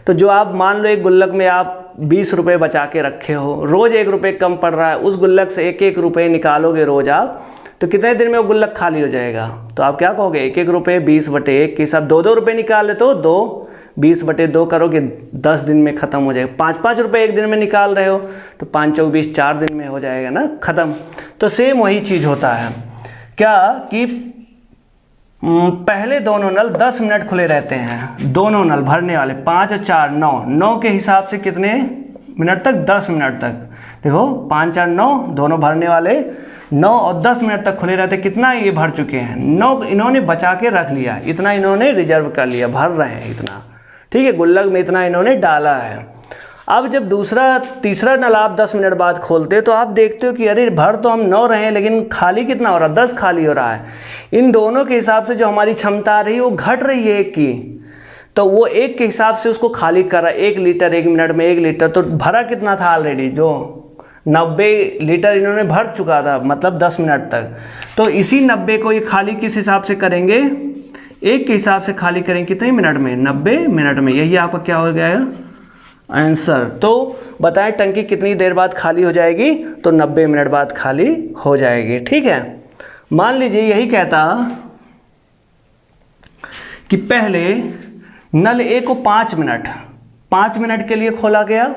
Speaker 1: तो जो आप मान लो एक गुल्लक में आप 20 रुपये बचा के रखे हो, रोज़ 1 रुपये कम पड़ रहा है, उस गुल्लक से 1-1 रुपये निकालोगे रोज़ आप, तो कितने दिन में वो गुल्लक खाली हो जाएगा। तो आप क्या कहोगे, 1-1 रुपये 20/1 के हिसाब 2-2 रुपये निकाल ले तो 2, 20/2 करोगे 10 दिन में ख़त्म हो जाएगा। 5-5 रुपये एक दिन में निकाल रहे हो तो 5 चौक 20, 4 दिन में हो जाएगा ना ख़त्म। तो सेम वही चीज़ होता है क्या कि पहले दोनों नल 10 मिनट खुले रहते हैं, दोनों नल भरने वाले 5 और 4 9 के हिसाब से कितने मिनट तक, 10 मिनट तक। देखो 5 और 9 दोनों भरने वाले 9 और 10 मिनट तक खुले रहते। कितना ये भर चुके हैं, 9 इन्होंने बचा के रख लिया, इतना इन्होंने रिजर्व कर लिया, भर रहे हैं इतना, ठीक है, गुल्लक में इतना इन्होंने डाला है। अब जब तीसरा नल आप 10 मिनट बाद खोलते हो तो आप देखते हो कि अरे भर तो हम 9 रहे हैं, लेकिन खाली कितना हो रहा है, 10 खाली हो रहा है। इन दोनों के हिसाब से जो हमारी क्षमता आ रही है वो घट रही है एक की, तो वो एक के हिसाब से उसको खाली कर रहा है। 1 लीटर 1 मिनट में 1 लीटर, तो भरा कितना था ऑलरेडी, जो 90 लीटर इन्होंने भर चुका था, मतलब 10 मिनट तक। तो इसी 90 को ये खाली किस हिसाब से करेंगे, एक के हिसाब से खाली करेंगे कितने मिनट में, 90 मिनट में। यही आपका क्या हो गया आंसर। तो बताएं टंकी कितनी देर बाद खाली हो जाएगी, तो 90 मिनट बाद खाली हो जाएगी, ठीक है। मान लीजिए यही कहता कि पहले नल ए को 5 मिनट के लिए खोला गया,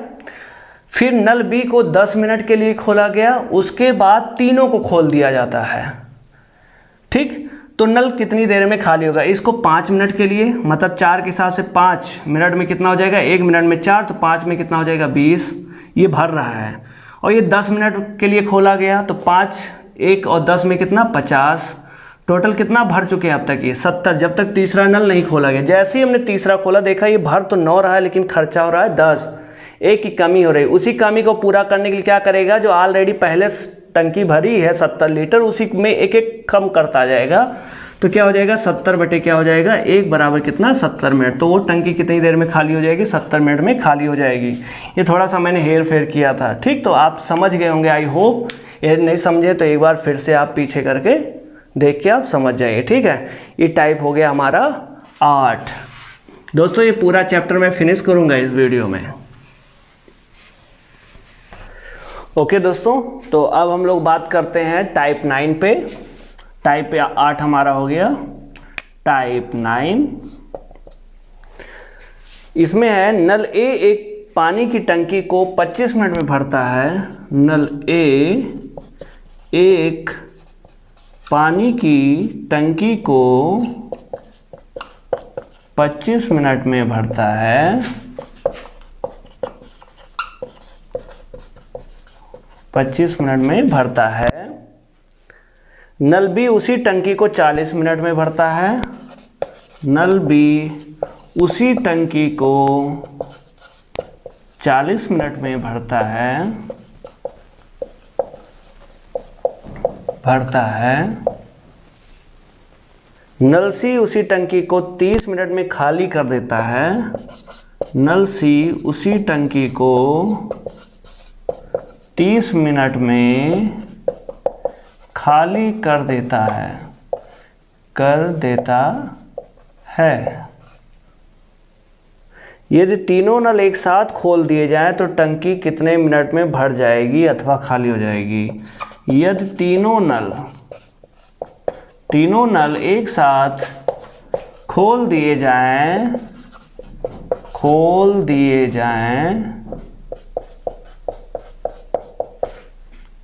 Speaker 1: फिर नल बी को 10 मिनट के लिए खोला गया, उसके बाद तीनों को खोल दिया जाता है, ठीक। तो नल कितनी देर में खाली होगा, इसको 5 मिनट के लिए, मतलब 4 के हिसाब से 5 मिनट में कितना हो जाएगा, 1 मिनट में 4 तो 5 में कितना हो जाएगा 20, ये भर रहा है। और ये 10 मिनट के लिए खोला गया तो 5 1 और 10 में कितना 50, टोटल कितना भर चुके हैं अब तक ये 70, जब तक तीसरा नल नहीं खोला गया। जैसे ही हमने तीसरा खोला देखा ये भर तो 9 रहा है लेकिन खर्चा हो रहा है 10, एक की कमी हो रही है। उसी कमी को पूरा करने के लिए क्या करेगा, जो ऑलरेडी पहले टंकी भरी है 70 लीटर उसी में एक एक कम करता जाएगा। तो क्या हो जाएगा 70 बटे क्या हो जाएगा 1 बराबर कितना 70 मिनट। तो वो टंकी कितनी देर में खाली हो जाएगी, 70 मिनट में खाली हो जाएगी। ये थोड़ा सा मैंने हेर फेर किया था, ठीक। तो आप समझ गए होंगे आई होप। ये नहीं समझे तो एक बार फिर से आप पीछे करके देख के आप समझ जाइए, ठीक है। ये टाइप हो गया हमारा 8। दोस्तों ये पूरा चैप्टर मैं फिनिश करूंगा इस वीडियो में। ओके दोस्तों, तो अब हम लोग बात करते हैं टाइप 9 पे। टाइप 8 हमारा हो गया टाइप 9। इसमें है नल ए एक पानी की टंकी को 25 मिनट में भरता है। नल ए एक पानी की टंकी को 25 मिनट में भरता है। 25 मिनट में भरता है। नल बी उसी टंकी को 40 मिनट में भरता है। नल बी उसी टंकी को 40 मिनट में भरता है। नल सी उसी टंकी को 30 मिनट में खाली कर देता है। नल सी उसी टंकी को 30 मिनट में खाली कर देता है। यदि तीनों नल एक साथ खोल दिए जाएं तो टंकी कितने मिनट में भर जाएगी अथवा खाली हो जाएगी। यदि तीनों नल एक साथ खोल दिए जाएं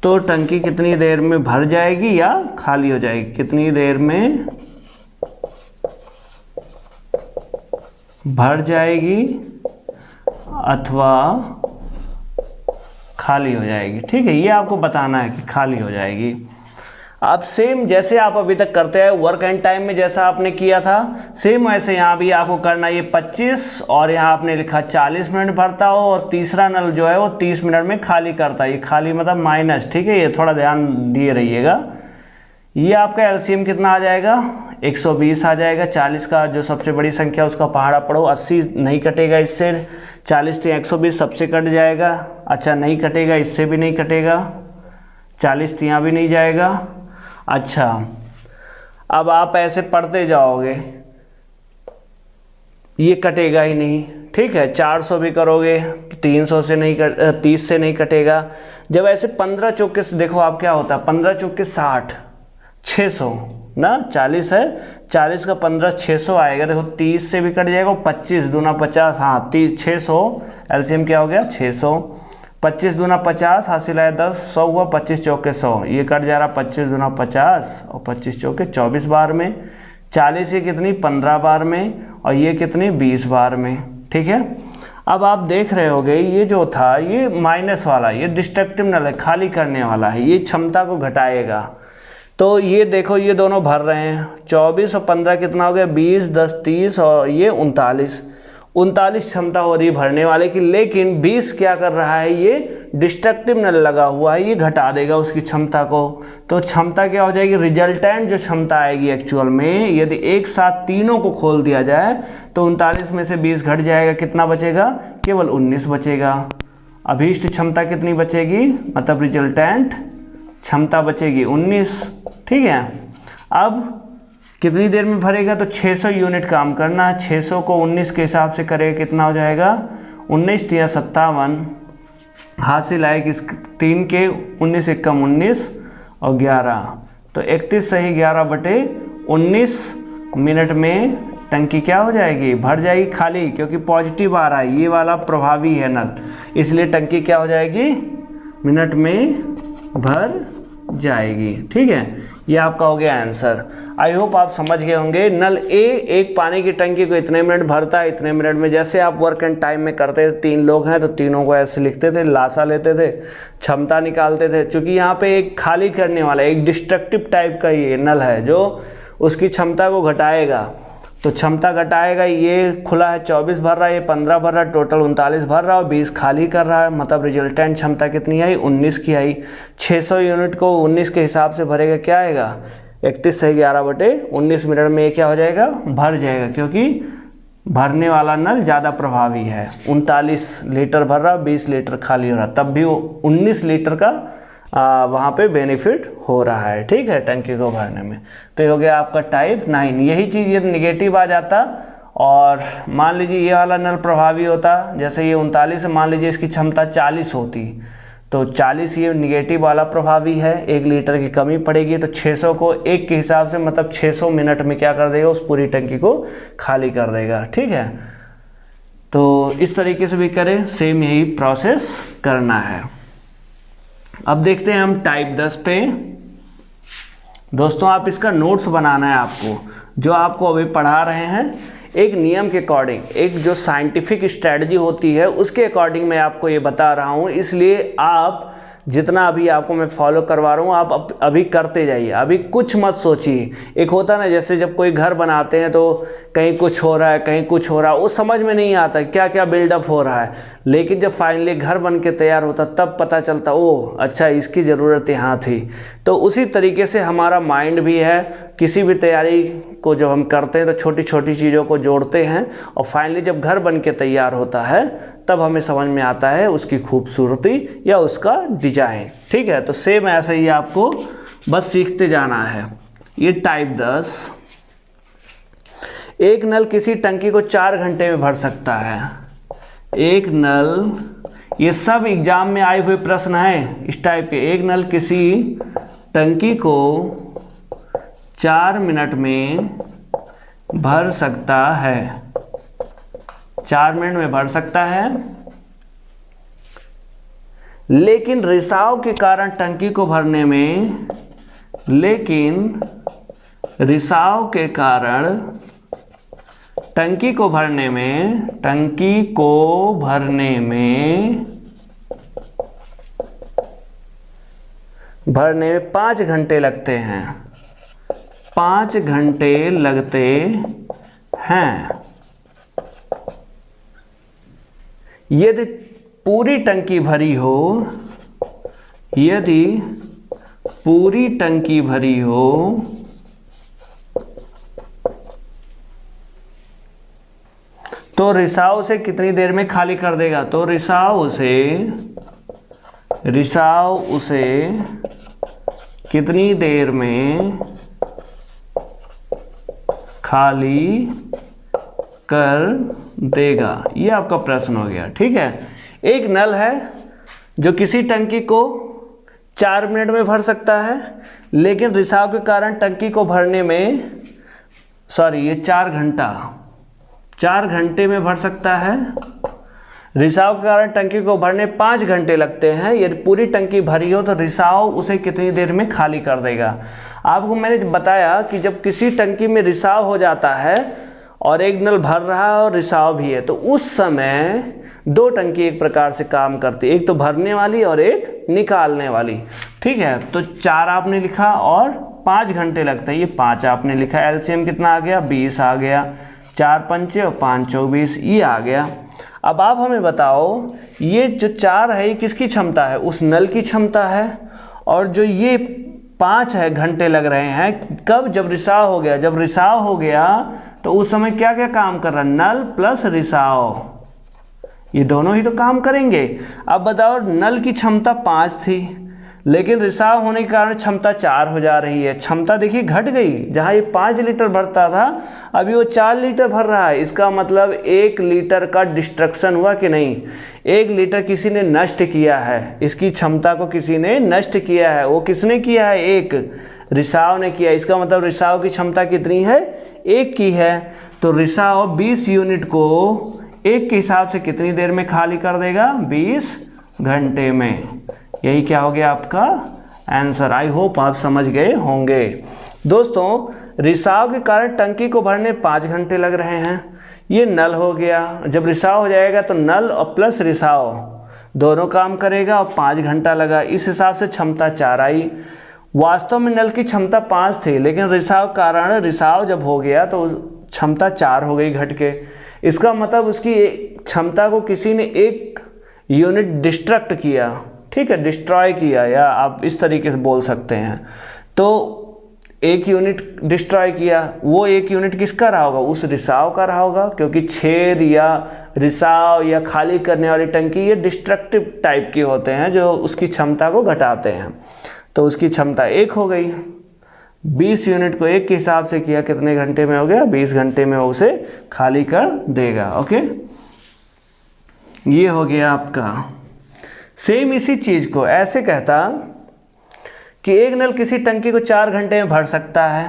Speaker 1: तो टंकी कितनी देर में भर जाएगी या खाली हो जाएगी। कितनी देर में भर जाएगी अथवा खाली हो जाएगी, ठीक है। ये आपको बताना है कि खाली हो जाएगी। अब सेम जैसे आप अभी तक करते हैं वर्क एंड टाइम में, जैसा आपने किया था सेम वैसे यहाँ भी आपको करना। ये 25 और यहाँ आपने लिखा 40 मिनट भरता हो और तीसरा नल जो है वो 30 मिनट में खाली करता है। ये खाली मतलब माइनस, ठीक है। ये थोड़ा ध्यान दिए रहिएगा। ये आपका एलसीएम कितना आ जाएगा 120 आ जाएगा। 40 का जो सबसे बड़ी संख्या उसका पहाड़ा पढ़ो। 80 नहीं कटेगा इससे, 40 तो 120 सबसे कट जाएगा। अच्छा नहीं कटेगा, इससे भी नहीं कटेगा, 40 तो यहाँ भी नहीं जाएगा। अच्छा अब आप ऐसे पढ़ते जाओगे, ये कटेगा ही नहीं, ठीक है। 400 भी करोगे तो 300 से नहीं 30 से नहीं कटेगा। जब ऐसे 15 चौके से देखो आप क्या होता है, 15 चौके 60, 600 ना, 40 है, 40 का 15 600 आएगा। देखो 30 से भी कट जाएगा, 25 दूना 50, हाँ 600 एलसीएम क्या हो गया 600। 25 दूना 50 हासिल आया 10, 100 हुआ, 25 चौके 100, ये कट जा रहा 25 दूना 50 और 25 चौके 24 बार में। 40 ये कितनी 15 बार में और ये कितनी 20 बार में, ठीक है। अब आप देख रहे होगे ये जो था ये माइनस वाला, ये डिस्ट्रक्टिव नल है, खाली करने वाला है, ये क्षमता को घटाएगा। तो ये देखो ये दोनों भर रहे हैं, 24 और 15 कितना हो गया 20, 10 30 और ये 39 क्षमता हो रही भरने वाले की। लेकिन 20 क्या कर रहा है, ये डिस्ट्रक्टिव नल लगा हुआ है, ये घटा देगा उसकी क्षमता को। तो क्षमता क्या हो जाएगी, रिजल्टेंट जो क्षमता आएगी एक्चुअल में, यदि एक साथ तीनों को खोल दिया जाए तो 39 में से 20 घट जाएगा, कितना बचेगा केवल 19 बचेगा। अभीष्ट क्षमता कितनी बचेगी, मतलब रिजल्टेंट क्षमता बचेगी 19, ठीक है। अब कितनी देर में भरेगा, तो 600 यूनिट काम करना है। 600 को 19 के हिसाब से करेगा, कितना हो जाएगा 19 3 57 हासिल आएगी 3 के 19 एकम 19 और 11 तो 31 सही 11 बटे 19 मिनट में टंकी क्या हो जाएगी, भर जाएगी खाली, क्योंकि पॉजिटिव आ रहा है, ये वाला प्रभावी है नल, इसलिए टंकी क्या हो जाएगी मिनट में भर जाएगी, ठीक है। ये आपका हो गया आंसर। आई होप आप समझ गए होंगे। नल ए एक पानी की टंकी को इतने मिनट भरता है, इतने मिनट में। जैसे आप वर्क एंड टाइम में करते थे, 3 लोग हैं तो तीनों को ऐसे लिखते थे, लासा लेते थे, क्षमता निकालते थे। चूँकि यहाँ पे एक खाली करने वाला, एक डिस्ट्रक्टिव टाइप का ये नल है जो उसकी क्षमता को घटाएगा। तो क्षमता घटाएगा, ये खुला है 24 भर रहा है, ये 15 भर रहा है, टोटल 39 भर रहा है और 20 खाली कर रहा है। मतलब रिजल्टेंट क्षमता कितनी आई? 19 की आई। 600 यूनिट को 19 के हिसाब से भरेगा, क्या आएगा? 31 से 11/19 मिनट में ये क्या हो जाएगा? भर जाएगा, क्योंकि भरने वाला नल ज़्यादा प्रभावी है। 39 लीटर भर रहा, 20 लीटर खाली हो रहा, तब भी 19 लीटर का वहाँ पे बेनिफिट हो रहा है। ठीक है, टंकी को भरने में। तो ये हो गया आपका टाइप 9। यही चीज़ ये निगेटिव आ जाता और मान लीजिए ये वाला नल प्रभावी होता, जैसे ये 39 है, मान लीजिए इसकी क्षमता 40 होती, तो 40 ये निगेटिव वाला प्रभावी है, 1 लीटर की कमी पड़ेगी। तो 600 को 1 के हिसाब से मतलब 600 मिनट में क्या कर देगा? उस पूरी टंकी को खाली कर देगा। ठीक है, तो इस तरीके से भी करें, सेम यही प्रोसेस करना है। अब देखते हैं हम टाइप 10 पे। दोस्तों आप इसका नोट्स बनाना है आपको, जो आपको अभी पढ़ा रहे हैं एक नियम के अकॉर्डिंग, एक जो साइंटिफिक स्ट्रेटजी होती है उसके अकॉर्डिंग मैं आपको ये बता रहा हूँ। इसलिए आप जितना अभी आपको मैं फॉलो करवा रहा हूँ आप अभी करते जाइए, अभी कुछ मत सोचिए। एक होता ना, जैसे जब कोई घर बनाते हैं तो कहीं कुछ हो रहा है, कहीं कुछ हो रहा है, वो समझ में नहीं आता क्या क्या बिल्डअप हो रहा है, लेकिन जब फाइनली घर बन के तैयार होता तब पता चलता ओह अच्छा इसकी ज़रूरत यहाँ थी। तो उसी तरीके से हमारा माइंड भी है, किसी भी तैयारी को जब हम करते हैं तो छोटी छोटी चीज़ों को जोड़ते हैं और फाइनली जब घर बन के तैयार होता है तब हमें समझ में आता है उसकी खूबसूरती या उसका डिजाइन। ठीक है, तो सेम ऐसे ही आपको बस सीखते जाना है। ये टाइप 10, एक नल किसी टंकी को 4 घंटे में भर सकता है। एक नल, ये सब एग्जाम में आए हुए प्रश्न हैं इस टाइप के। एक नल किसी टंकी को 4 मिनट में भर सकता है, 4 मिनट में भर सकता है, लेकिन रिसाव के कारण टंकी को भरने में, लेकिन रिसाव के कारण टंकी को भरने में, टंकी को भरने में 5 घंटे लगते हैं, 5 घंटे लगते हैं। यदि पूरी टंकी भरी हो, यदि पूरी टंकी भरी हो तो रिसाव से कितनी देर में खाली कर देगा? तो रिसाव उसे कितनी देर में खाली कर देगा? ये आपका प्रश्न हो गया। ठीक है, एक नल है जो किसी टंकी को 4 मिनट में भर सकता है, लेकिन रिसाव के कारण टंकी को भरने में, ये 4 घंटे में भर सकता है। रिसाव के कारण टंकी को भरने 5 घंटे लगते हैं। यदि पूरी टंकी भरी हो तो रिसाव उसे कितनी देर में खाली कर देगा? आपको मैंने बताया कि जब किसी टंकी में रिसाव हो जाता है और एक नल भर रहा है और रिसाव भी है, तो उस समय 2 टंकी एक प्रकार से काम करती है, एक तो भरने वाली और एक निकालने वाली। ठीक है, तो 4 आपने लिखा और 5 घंटे लगते हैं, ये 5 आपने लिखा। एलसीएम कितना आ गया? 20 आ गया। 4 पंचे और 5 24, ये आ गया। अब आप हमें बताओ ये जो 4 है ये किसकी क्षमता है? उस नल की क्षमता है। और जो ये 5 है घंटे लग रहे हैं, कब? जब रिसाव हो गया। जब रिसाव हो गया तो उस समय क्या क्या काम कर रहा है? नल प्लस रिसाव, ये दोनों ही तो काम करेंगे। अब बताओ, नल की क्षमता 5 थी, लेकिन रिसाव होने के कारण क्षमता 4 हो जा रही है। क्षमता देखिए घट गई, जहाँ ये 5 लीटर भरता था अभी वो 4 लीटर भर रहा है। इसका मतलब 1 लीटर का डिस्ट्रक्शन हुआ कि नहीं? 1 लीटर किसी ने नष्ट किया है, इसकी क्षमता को किसी ने नष्ट किया है। वो किसने किया है? एक रिसाव ने किया। इसका मतलब रिसाव की क्षमता कितनी है? 1 की है। तो रिसाव 20 यूनिट को 1 के हिसाब से कितनी देर में खाली कर देगा? 20 घंटे में। यही क्या हो गया आपका आंसर। आई होप आप समझ गए होंगे। दोस्तों रिसाव के कारण टंकी को भरने 5 घंटे लग रहे हैं। ये नल हो गया, जब रिसाव हो जाएगा तो नल और प्लस रिसाव दोनों काम करेगा और 5 घंटा लगा। इस हिसाब से क्षमता 4 आई। वास्तव में नल की क्षमता 5 थी, लेकिन रिसाव कारण रिसाव जब हो गया तो क्षमता 4 हो गई घट के। इसका मतलब उसकी क्षमता को किसी ने 1 यूनिट डिस्ट्रक्ट किया, ठीक है, डिस्ट्रॉय किया, या आप इस तरीके से बोल सकते हैं। तो 1 यूनिट डिस्ट्रॉय किया, वो 1 यूनिट किसका रहा होगा? उस रिसाव का रहा होगा, क्योंकि छेद या रिसाव या खाली करने वाली टंकी ये डिस्ट्रक्टिव टाइप के होते हैं जो उसकी क्षमता को घटाते हैं। तो उसकी क्षमता 1 हो गई। 20 यूनिट को 1 के हिसाब से किया, कितने घंटे में हो गया? 20 घंटे में उसे खाली कर देगा। ओके, ये हो गया आपका। सेम इसी चीज को ऐसे कहता कि एक नल किसी टंकी को 4 घंटे में भर सकता है।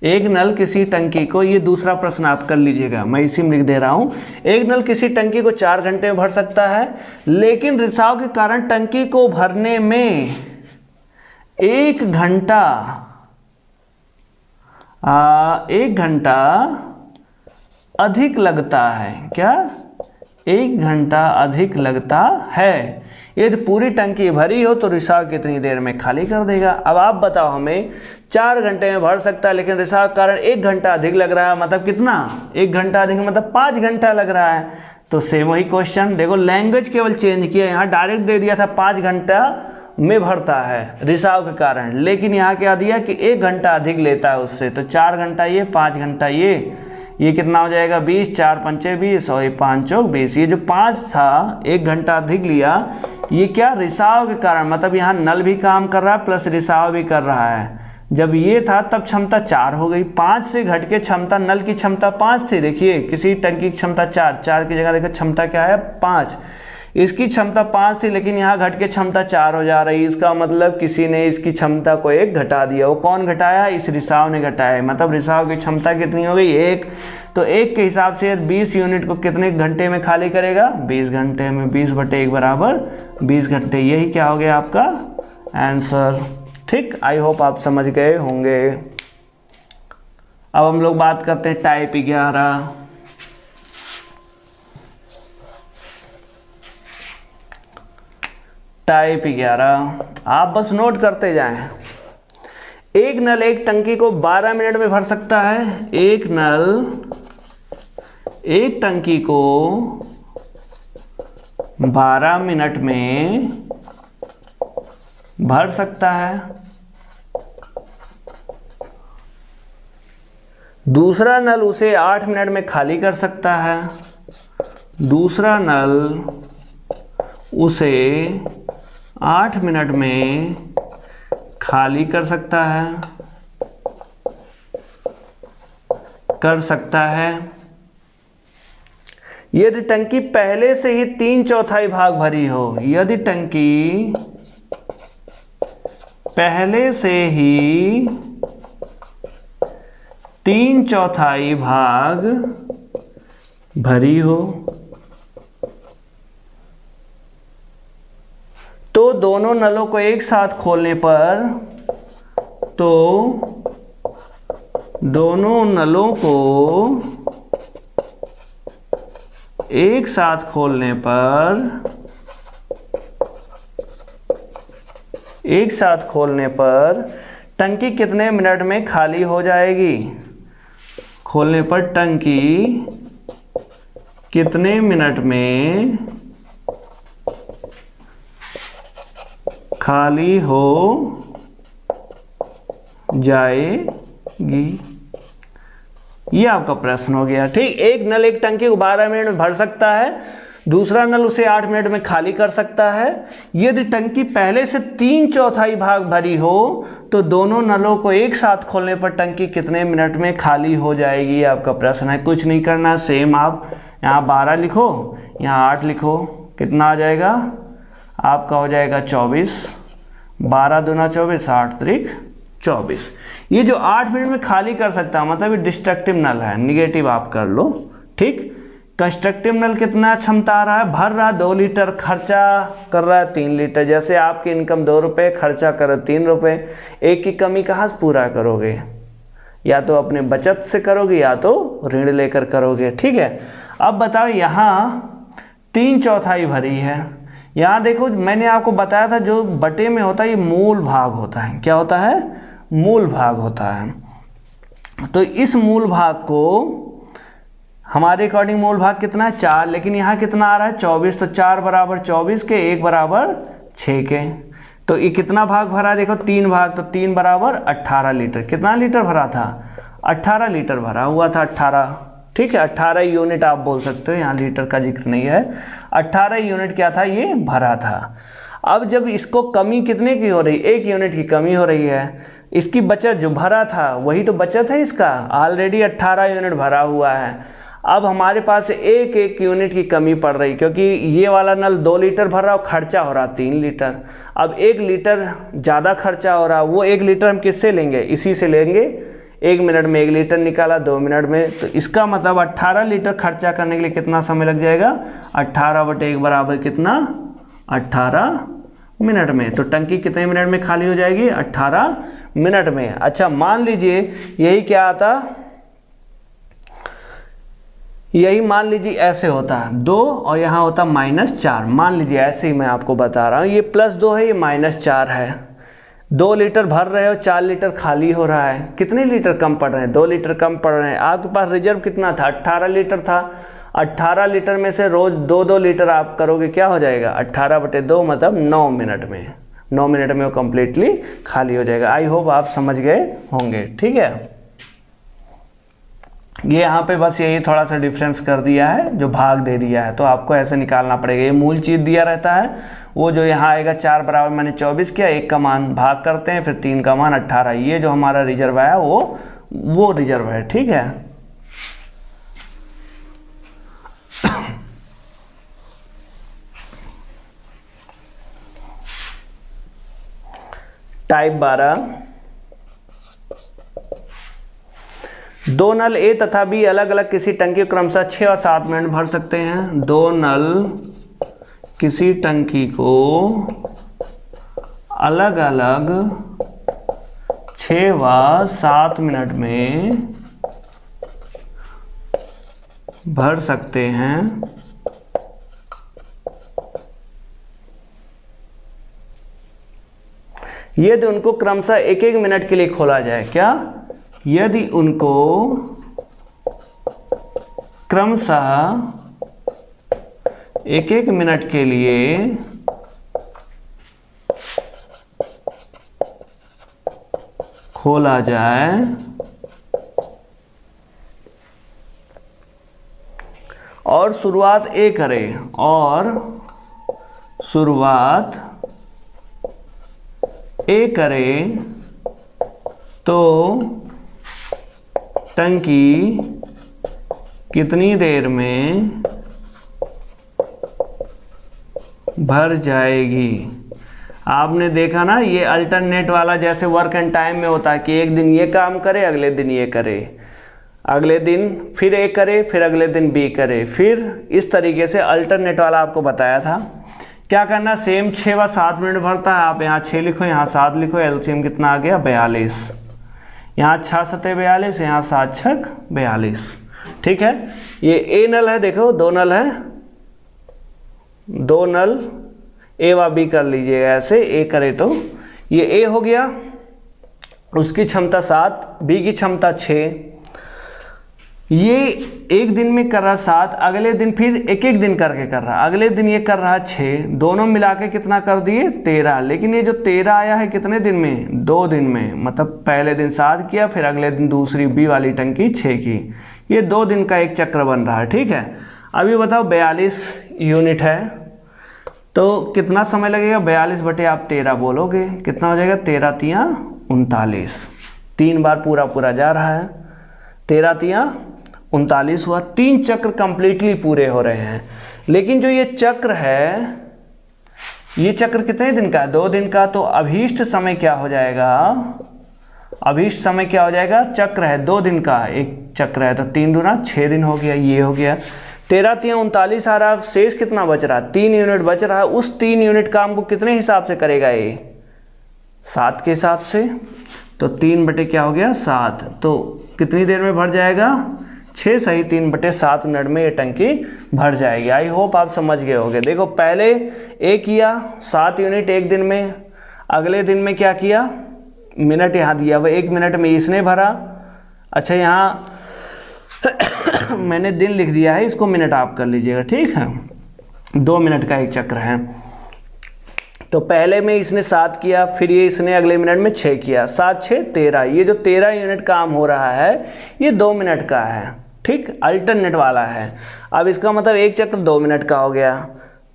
Speaker 1: एक नल किसी टंकी को, ये दूसरा प्रश्न आप कर लीजिएगा, मैं इसी में लिख दे रहा हूं। एक नल किसी टंकी को 4 घंटे में भर सकता है, लेकिन रिसाव के कारण टंकी को भरने में 1 घंटा 1 घंटा अधिक लगता है। क्या? 1 घंटा अधिक लगता है। यदि पूरी टंकी भरी हो तो रिसाव कितनी देर में खाली कर देगा? अब आप बताओ हमें, 4 घंटे में भर सकता है लेकिन रिसाव के कारण 1 घंटा अधिक लग रहा है, मतलब कितना? 1 घंटा अधिक मतलब 5 घंटा लग रहा है। तो सेम वही क्वेश्चन, देखो लैंग्वेज केवल चेंज किया, यहाँ डायरेक्ट दे दिया था 5 घंटा में भरता है रिसाव के कारण, लेकिन यहाँ क्या दिया कि 1 घंटा अधिक लेता है उससे। तो 4 घंटा ये, 5 घंटा ये कितना हो जाएगा? 20, 4 पंचे 20 और 5 चौक 20। ये जो 5 था 1 घंटा अधिक लिया, ये क्या? रिसाव के कारण, मतलब यहाँ नल भी काम कर रहा है प्लस रिसाव भी कर रहा है। जब ये था तब क्षमता 4 हो गई। 5 से घट के क्षमता, नल की क्षमता 5 थी, देखिए किसी टंकी की क्षमता 4 की जगह देखो क्षमता क्या है? 5। इसकी क्षमता 5 थी, लेकिन यहाँ घट के क्षमता 4 हो जा रही है। इसका मतलब किसी ने इसकी क्षमता को 1 घटा दिया। वो कौन घटाया? इस रिसाव ने घटाया। मतलब रिसाव की क्षमता कितनी हो गई? 1। तो 1 के हिसाब से 20 यूनिट को कितने घंटे में खाली करेगा? 20 घंटे में। 20/1 बराबर 20 घंटे। यही क्या हो गया आपका आंसर। ठीक, आई होप आप समझ गए होंगे। अब हम लोग बात करते हैं टाइप 11। टाइप 11 आप बस नोट करते जाएं। एक नल एक टंकी को 12 मिनट में भर सकता है। एक नल एक टंकी को 12 मिनट में भर सकता है। दूसरा नल उसे 8 मिनट में खाली कर सकता है। दूसरा नल उसे 8 मिनट में खाली कर सकता है। यदि टंकी पहले से ही 3/4 भाग भरी हो, यदि टंकी पहले से ही 3/4 भाग भरी हो, तो दोनों नलों को एक साथ खोलने पर, दोनों नलों को एक साथ खोलने पर टंकी कितने मिनट में खाली हो जाएगी? खोलने पर टंकी कितने मिनट में खाली हो जाएगी? ये आपका प्रश्न हो गया। ठीक, एक नल एक टंकी को 12 मिनट में भर सकता है, दूसरा नल उसे 8 मिनट में खाली कर सकता है। यदि टंकी पहले से 3/4 भाग भरी हो, तो दोनों नलों को एक साथ खोलने पर टंकी कितने मिनट में खाली हो जाएगी? आपका प्रश्न है। कुछ नहीं करना, सेम आप यहाँ 12 लिखो, यहाँ 8 लिखो, कितना आ जाएगा? आपका हो जाएगा 24। 12 दूना 24, 8 त्रिक 24। ये जो 8 मिनट में खाली कर सकता है, मतलब ये डिस्ट्रक्टिव नल है, निगेटिव आप कर लो। ठीक, कंस्ट्रक्टिव नल कितना क्षमता आ रहा है, भर रहा 2 लीटर, खर्चा कर रहा है 3 लीटर। जैसे आपकी इनकम 2 रुपये, खर्चा करो 3 रुपये, एक की कमी कहाँ से पूरा करोगे, या तो अपने बचत से करोगे या तो ऋण लेकर करोगे, ठीक है। अब बताओ यहाँ 3/4 भरी है, यहाँ देखो मैंने आपको बताया था जो बटे में होता है ये मूल भाग होता है। क्या होता है, मूल भाग होता है। तो इस मूल भाग को हमारे अकॉर्डिंग मूल भाग कितना है 4, लेकिन यहाँ कितना आ रहा है 24, तो 4 बराबर 24 के, 1 बराबर 6 के। तो ये कितना भाग भरा, देखो 3 भाग, तो 3 बराबर 18 लीटर। कितना लीटर भरा था, 18 लीटर भरा हुआ था, 18, ठीक है। 18 यूनिट आप बोल सकते हो, यहाँ लीटर का जिक्र नहीं है। 18 यूनिट क्या था, ये भरा था। अब जब इसको कमी कितने की हो रही, 1 यूनिट की कमी हो रही है, इसकी बचत जो भरा था वही तो बचत है इसका, ऑलरेडी 18 यूनिट भरा हुआ है। अब हमारे पास 1 यूनिट की कमी पड़ रही, क्योंकि ये वाला नल 2 लीटर भर रहा है और खर्चा हो रहा 3 लीटर। अब 1 लीटर ज़्यादा खर्चा हो रहा, वो 1 लीटर हम किससे लेंगे, इसी से लेंगे। 1 मिनट में 1 लीटर निकाला, 2 मिनट में, तो इसका मतलब 18 लीटर खर्चा करने के लिए कितना समय लग जाएगा, 18/1 बराबर कितना, 18 मिनट में। तो टंकी कितने मिनट में खाली हो जाएगी, 18 मिनट में। अच्छा मान लीजिए यही क्या आता, यही मान लीजिए ऐसे होता है 2 और यहाँ होता -4। मान लीजिए ऐसे ही मैं आपको बता रहा हूँ, ये +2 है, ये -4 है। 2 लीटर भर रहे हो, 4 लीटर खाली हो रहा है। कितने लीटर कम पड़ रहे हैं, 2 लीटर कम पड़ रहे हैं। आपके पास रिजर्व कितना था, 18 लीटर था। 18 लीटर में से रोज 2-2 लीटर आप करोगे, क्या हो जाएगा, 18/2 मतलब 9 मिनट में। 9 मिनट में वो कम्प्लीटली खाली हो जाएगा। आई होप आप समझ गए होंगे, ठीक है। ये यहाँ पे बस यही थोड़ा सा डिफरेंस कर दिया है, जो भाग दे दिया है, तो आपको ऐसे निकालना पड़ेगा। ये मूल चीज़ दिया रहता है, वो जो यहाँ आएगा 4 बराबर मैंने 24 किया, 1 का मान भाग करते हैं, फिर 3 का मान 18। ये जो हमारा रिजर्व है वो रिजर्व है, ठीक है। टाइप 12, 2 नल ए तथा बी अलग अलग किसी टंकी को क्रमशः 6 और 7 मिनट भर सकते हैं। 2 नल किसी टंकी को अलग अलग 6 व 7 मिनट में भर सकते हैं। यदि उनको क्रमशः 1-1 मिनट के लिए खोला जाए, क्या, यदि उनको क्रमशः 1-1 मिनट के लिए खोला जाए और शुरुआत ए करे, और शुरुआत ए करे, तो टंकी कितनी देर में भर जाएगी। आपने देखा ना, ये अल्टरनेट वाला जैसे वर्क एंड टाइम में होता है कि एक दिन ये काम करे, अगले दिन ये करे, अगले दिन फिर ए करे, फिर अगले दिन बी करे, फिर इस तरीके से अल्टरनेट वाला आपको बताया था। क्या करना, सेम 6 व 7 मिनट भरता है। आप यहाँ 6 लिखो, यहाँ 7 लिखो, एलसीएम कितना आ गया 42। यहाँ 6 सतह 42, यहाँ 7 छक 42, ठीक है। ये ए नल है, देखो 2 नल है, 2 नल ए व बी कर लीजिएगा ऐसे, ए करे तो ये ए हो गया, उसकी क्षमता 7, बी की क्षमता 6। ये एक दिन में कर रहा 7, अगले दिन फिर 1-1 दिन करके कर रहा, अगले दिन ये कर रहा 6, दोनों मिला के कितना कर दिए 13। लेकिन ये जो 13 आया है कितने दिन में, 2 दिन में, मतलब पहले दिन 7 किया, फिर अगले दिन दूसरी बी वाली टंकी 6 की। ये 2 दिन का एक चक्र बन रहा है, ठीक है। अभी बताओ 42 यूनिट है, तो कितना समय लगेगा, 42/13 बोलोगे, कितना हो जाएगा, 13×3 39, 3 बार पूरा पूरा जा रहा है, 13×3 39 हुआ। 3 चक्र कंप्लीटली पूरे हो रहे हैं। लेकिन जो ये चक्र है, ये चक्र कितने दिन का है, 2 दिन का। तो अभीष्ट समय क्या हो जाएगा, अभीष्ट समय क्या हो जाएगा, चक्र है 2 दिन का, एक चक्र है, तो 3 दूना 6 दिन हो गया, ये हो गया। 13 तियां 39 आ रहा है, शेष कितना बच रहा है, 3 यूनिट बच रहा है। उस 3 यूनिट काम को कितने हिसाब से करेगा ये, 7 के हिसाब से। तो 3 बटे क्या हो गया 7, तो कितनी देर में भर जाएगा, 6 सही 3/7 मिनट में ये टंकी भर जाएगी। आई होप आप समझ गए होंगे। देखो पहले एक किया 7 यूनिट एक दिन में, अगले दिन में क्या किया, मिनट यहाँ दिया हुआ 1 मिनट में इसने भरा। अच्छा यहाँ मैंने दिन लिख दिया है, इसको मिनट आप कर लीजिएगा, ठीक है। 2 मिनट का एक चक्र है। तो पहले में इसने 7 किया, फिर ये इसने अगले मिनट में 6 किया, 7 6 13। ये जो 13 यूनिट काम हो रहा है ये 2 मिनट का है, ठीक, अल्टरनेट वाला है। अब इसका मतलब एक चक्र 2 मिनट का हो गया।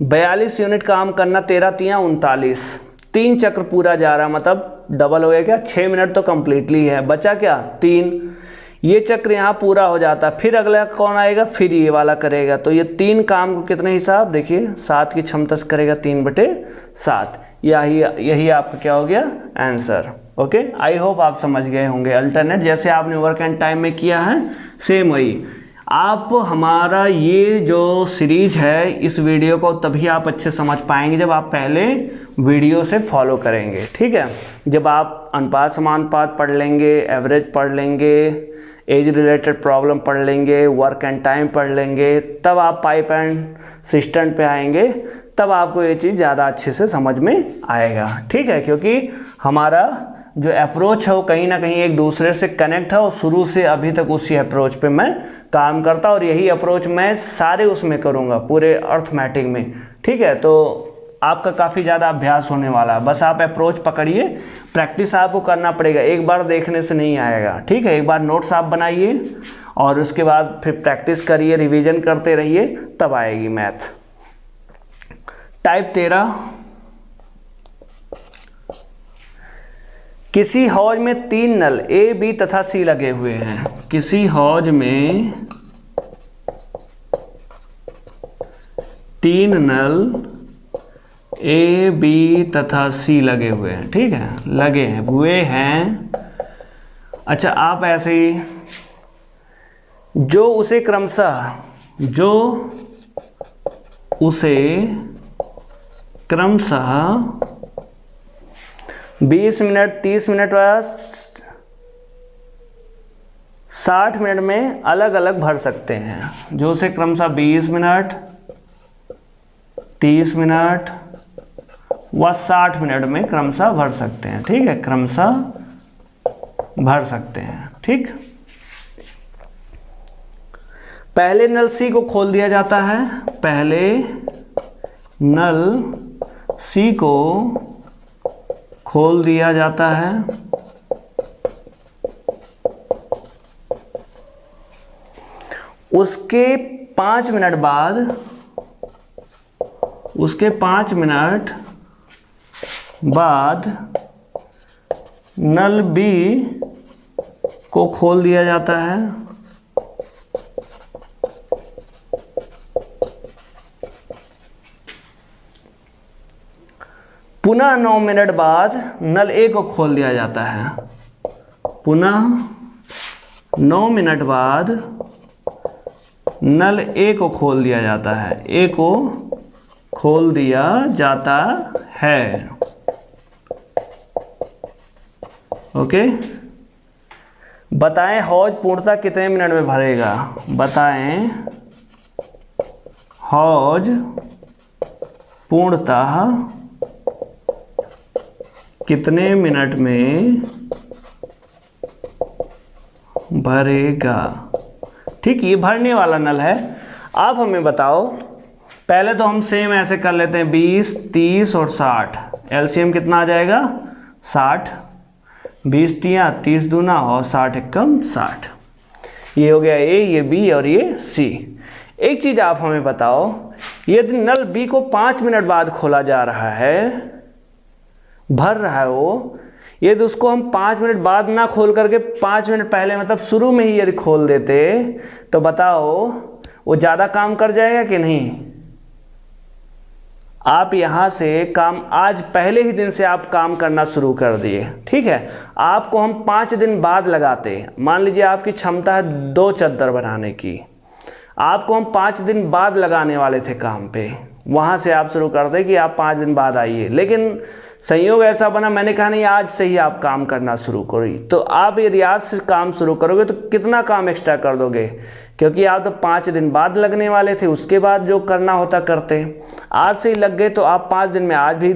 Speaker 1: 42 यूनिट काम करना, 13 तियां 39, 3 चक्र पूरा जा रहा, मतलब डबल हो गया क्या, 6 मिनट तो कंप्लीटली है, बचा क्या 3। ये चक्र यहाँ पूरा हो जाता, फिर अगला कौन आएगा, फिर ये वाला करेगा। तो ये 3 काम को कितने हिसाब, देखिए 7 की क्षमता से करेगा 3/7। यही आपका क्या हो गया आंसर। ओके, आई होप आप समझ गए होंगे। अल्टरनेट जैसे आपने वर्क एंड टाइम में किया है सेम वही। आप हमारा ये जो सीरीज है, इस वीडियो को तभी आप अच्छे समझ पाएंगे जब आप पहले वीडियो से फॉलो करेंगे, ठीक है। जब आप अनुपात समानुपात पढ़ लेंगे, एवरेज पढ़ लेंगे, एज रिलेटेड प्रॉब्लम पढ़ लेंगे, वर्क एंड टाइम पढ़ लेंगे, तब आप पाइप एंड सिस्टम पे आएंगे, तब आपको ये चीज़ ज़्यादा अच्छे से समझ में आएगा, ठीक है। क्योंकि हमारा जो अप्रोच है वो कहीं ना कहीं एक दूसरे से कनेक्ट है, और शुरू से अभी तक उसी अप्रोच पे मैं काम करता, और यही अप्रोच मैं सारे उसमें करूँगा, पूरे अर्थमेटिक में, ठीक है। तो आपका काफ़ी ज़्यादा अभ्यास होने वाला है, बस आप अप्रोच पकड़िए, प्रैक्टिस आपको करना पड़ेगा, एक बार देखने से नहीं आएगा, ठीक है। एक बार नोट्स आप बनाइए और उसके बाद फिर प्रैक्टिस करिए, रिवीजन करते रहिए, तब आएगी मैथ। टाइप 13, किसी हौज में 3 नल ए बी तथा सी लगे हुए हैं। किसी हौज में 3 नल ए बी तथा सी लगे हुए हैं, ठीक है, लगे हैं हुए हैं। अच्छा आप ऐसे ही जो उसे क्रमशः 20 मिनट 30 मिनट व 60 मिनट में अलग अलग भर सकते हैं। जो उसे क्रमशः 20 मिनट 30 मिनट व 60 मिनट में क्रमशः भर सकते हैं, ठीक है, क्रमशः भर सकते हैं, ठीक। पहले नल सी को खोल दिया जाता है, पहले नल सी को खोल दिया जाता है, उसके 5 मिनट बाद नल बी को खोल दिया जाता है, पुनः 9 मिनट बाद नल ए को खोल दिया जाता है, पुनः 9 मिनट बाद नल ए को खोल दिया जाता है, ए को खोल दिया जाता है। ओके, बताएं हौज पूर्णतः कितने मिनट में भरेगा, बताएं हौज पूर्णतः कितने मिनट में भरेगा, ठीक। ये भरने वाला नल है। आप हमें बताओ, पहले तो हम सेम ऐसे कर लेते हैं, 20 30 और 60, एलसीएम कितना आ जाएगा 60, 20 तियां 30 दूना और 60 एकम 60। ये हो गया ए, ये बी और ये सी। एक चीज़ आप हमें बताओ, यदि नल बी को 5 मिनट बाद खोला जा रहा है, भर रहा है वो, यदि उसको हम 5 मिनट बाद ना खोल करके 5 मिनट पहले मतलब शुरू में ही यदि खोल देते, तो बताओ वो ज़्यादा काम कर जाएगा कि नहीं। आप यहाँ से काम आज पहले ही दिन से आप काम करना शुरू कर दिए, ठीक है। आपको हम 5 दिन बाद लगाते, मान लीजिए आपकी क्षमता है 2 चद्दर बनाने की, आपको हम 5 दिन बाद लगाने वाले थे काम पे, वहाँ से आप शुरू कर दें कि आप 5 दिन बाद आइए, लेकिन संयोग ऐसा बना मैंने कहा नहीं आज से ही आप काम करना शुरू करिए। तो आप ये रियाज से काम शुरू करोगे तो कितना काम एक्स्ट्रा कर दोगे, क्योंकि आप तो 5 दिन बाद लगने वाले थे, उसके बाद जो करना होता करते। आज से ही लग गए तो आप 5 दिन में आज भी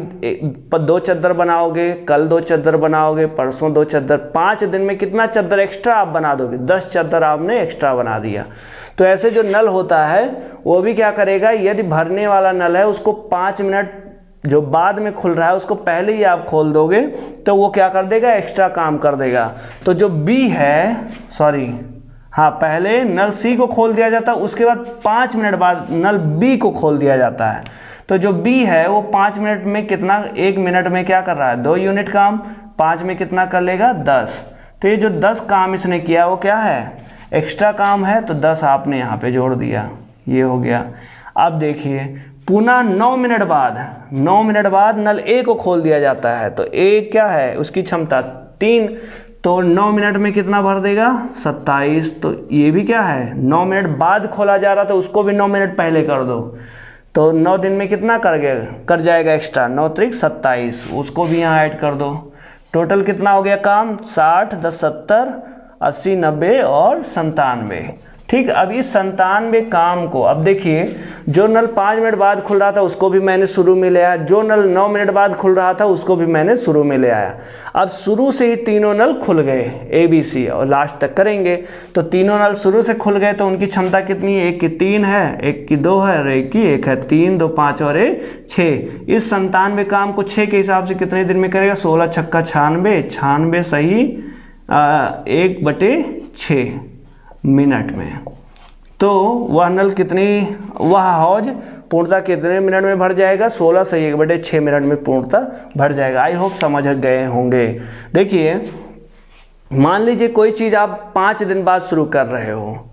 Speaker 1: 2 चद्दर बनाओगे, कल 2 चद्दर बनाओगे, परसों 2 चद्दर, 5 दिन में कितना चद्दर एक्स्ट्रा आप बना दोगे, 10 चद्दर आपने एक्स्ट्रा बना दिया। तो ऐसे जो नल होता है वो भी क्या करेगा, यदि भरने वाला नल है उसको 5 मिनट जो बाद में खुल रहा है उसको पहले ही आप खोल दोगे तो वो क्या कर देगा, एक्स्ट्रा काम कर देगा। तो जो बी है, सॉरी हाँ, पहले नल सी को खोल दिया जाता है, उसके बाद 5 मिनट बाद नल बी को खोल दिया जाता है। तो जो बी है वो 5 मिनट में कितना, 1 मिनट में क्या कर रहा है, 2 यूनिट काम, 5 में कितना कर लेगा, 10। तो ये जो 10 काम इसने किया वो क्या है, एक्स्ट्रा काम है, तो 10 आपने यहाँ पे जोड़ दिया, ये हो गया। अब देखिए पुनः 9 मिनट बाद नल ए को खोल दिया जाता है, तो ए क्या है, उसकी क्षमता 3, तो 9 मिनट में कितना भर देगा, 27। तो ये भी क्या है, 9 मिनट बाद खोला जा रहा था, उसको भी 9 मिनट पहले कर दो, तो 9 दिन में कितना कर जाएगा एक्स्ट्रा, 9 त्रिक 27, उसको भी यहाँ ऐड कर दो। टोटल कितना हो गया काम, 60, 10, 70, 80, 90 और 97। ठीक, अब इस 97 काम को, अब देखिए जो नल 5 मिनट बाद खुल रहा था उसको भी मैंने शुरू में ले आया, जो नल 9 मिनट बाद खुल रहा था उसको भी मैंने शुरू में ले आया। अब शुरू से ही तीनों नल खुल गए, ए बी सी, और लास्ट तक करेंगे तो तीनों नल शुरू से खुल गए, तो उनकी क्षमता कितनी है, एक की 3 है, एक की 2 है और एक की 1 है, 3, 2, 5 और 6। इस 97 काम को 6 के हिसाब से कितने दिन में करेगा, 16 छक्का 96, 96 सही 1/6 मिनट में। तो वह नल कितनी, वह हौज पूर्णतः कितने मिनट में भर जाएगा, 16 सही 1/6 मिनट में पूर्णतः भर जाएगा। आई होप समझ गए होंगे। देखिए मान लीजिए कोई चीज़ आप 5 दिन बाद शुरू कर रहे हो,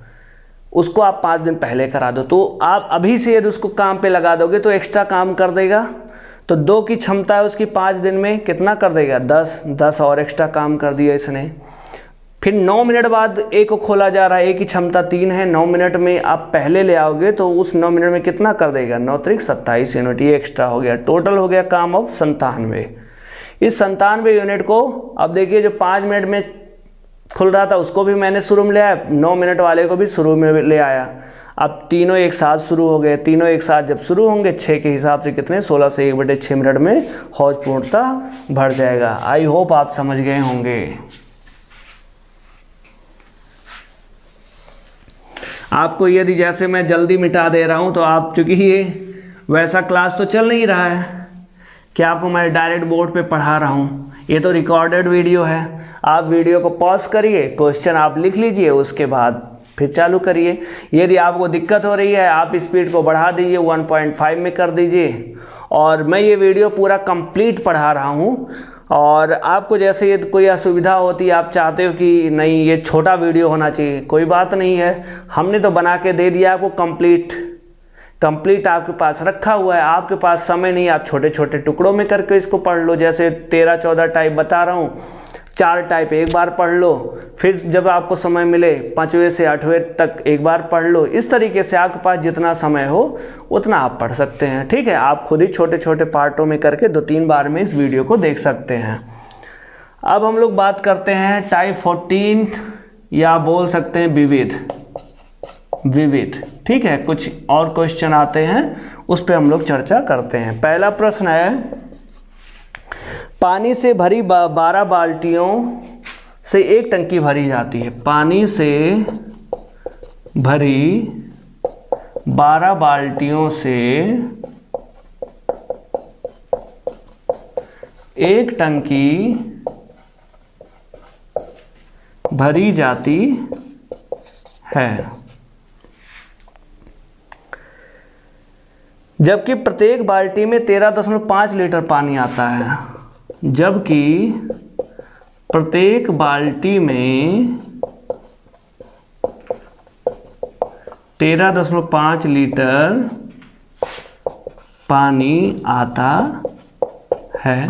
Speaker 1: उसको आप 5 दिन पहले करा दो, तो आप अभी से यदि उसको काम पे लगा दोगे तो एक्स्ट्रा काम कर देगा। तो 2 की क्षमता है उसकी, 5 दिन में कितना कर देगा, 10 और एक्स्ट्रा काम कर दिया इसने। फिर 9 मिनट बाद ए को खोला जा रहा है, ए की क्षमता 3 है, 9 मिनट में आप पहले ले आओगे तो उस 9 मिनट में कितना कर देगा, 9 त्रिक 27 यूनिट, ये एक्स्ट्रा हो गया। टोटल हो गया काम अब 97। इस 97 यूनिट को अब देखिए जो 5 मिनट में खुल रहा था उसको भी मैंने शुरू में ले आया, 9 मिनट वाले को भी शुरू में ले आया। अब तीनों एक साथ शुरू हो गए, तीनों एक साथ जब शुरू होंगे 6 के हिसाब से कितने, 16 से 1/6 मिनट में हौज पूर्णतः भर जाएगा। आई होप आप समझ गए होंगे। आपको यदि जैसे मैं जल्दी मिटा दे रहा हूं तो आप, चूंकि ये वैसा क्लास तो चल नहीं रहा है कि आपको मैं डायरेक्ट बोर्ड पे पढ़ा रहा हूं, ये तो रिकॉर्डेड वीडियो है। आप वीडियो को पॉज करिए, क्वेश्चन आप लिख लीजिए, उसके बाद फिर चालू करिए। यदि आपको दिक्कत हो रही है आप स्पीड को बढ़ा दीजिए, 1.5 में कर दीजिए। और मैं ये वीडियो पूरा कंप्लीट पढ़ा रहा हूँ, और आपको जैसे ये कोई असुविधा होती है, आप चाहते हो कि नहीं ये छोटा वीडियो होना चाहिए, कोई बात नहीं है, हमने तो बना के दे दिया आपको कंप्लीट आपके पास रखा हुआ है। आपके पास समय नहीं, आप छोटे छोटे टुकड़ों में करके इसको पढ़ लो। जैसे 13-14 टाइप बता रहा हूँ, 4 टाइप एक बार पढ़ लो, फिर जब आपको समय मिले 5वें से 8वें तक एक बार पढ़ लो। इस तरीके से आपके पास जितना समय हो उतना आप पढ़ सकते हैं। ठीक है, आप खुद ही छोटे छोटे पार्टों में करके 2-3 बार में इस वीडियो को देख सकते हैं। अब हम लोग बात करते हैं टाइप 14, या बोल सकते हैं विविध। ठीक है, कुछ और क्वेश्चन आते हैं उस पर हम लोग चर्चा करते हैं। पहला प्रश्न है, पानी से भरी 12 बाल्टियों से एक टंकी भरी जाती है। पानी से भरी 12 बाल्टियों से एक टंकी भरी जाती है, जबकि प्रत्येक बाल्टी में 13.5 लीटर पानी आता है। जबकि प्रत्येक बाल्टी में 13.5 लीटर पानी आता है।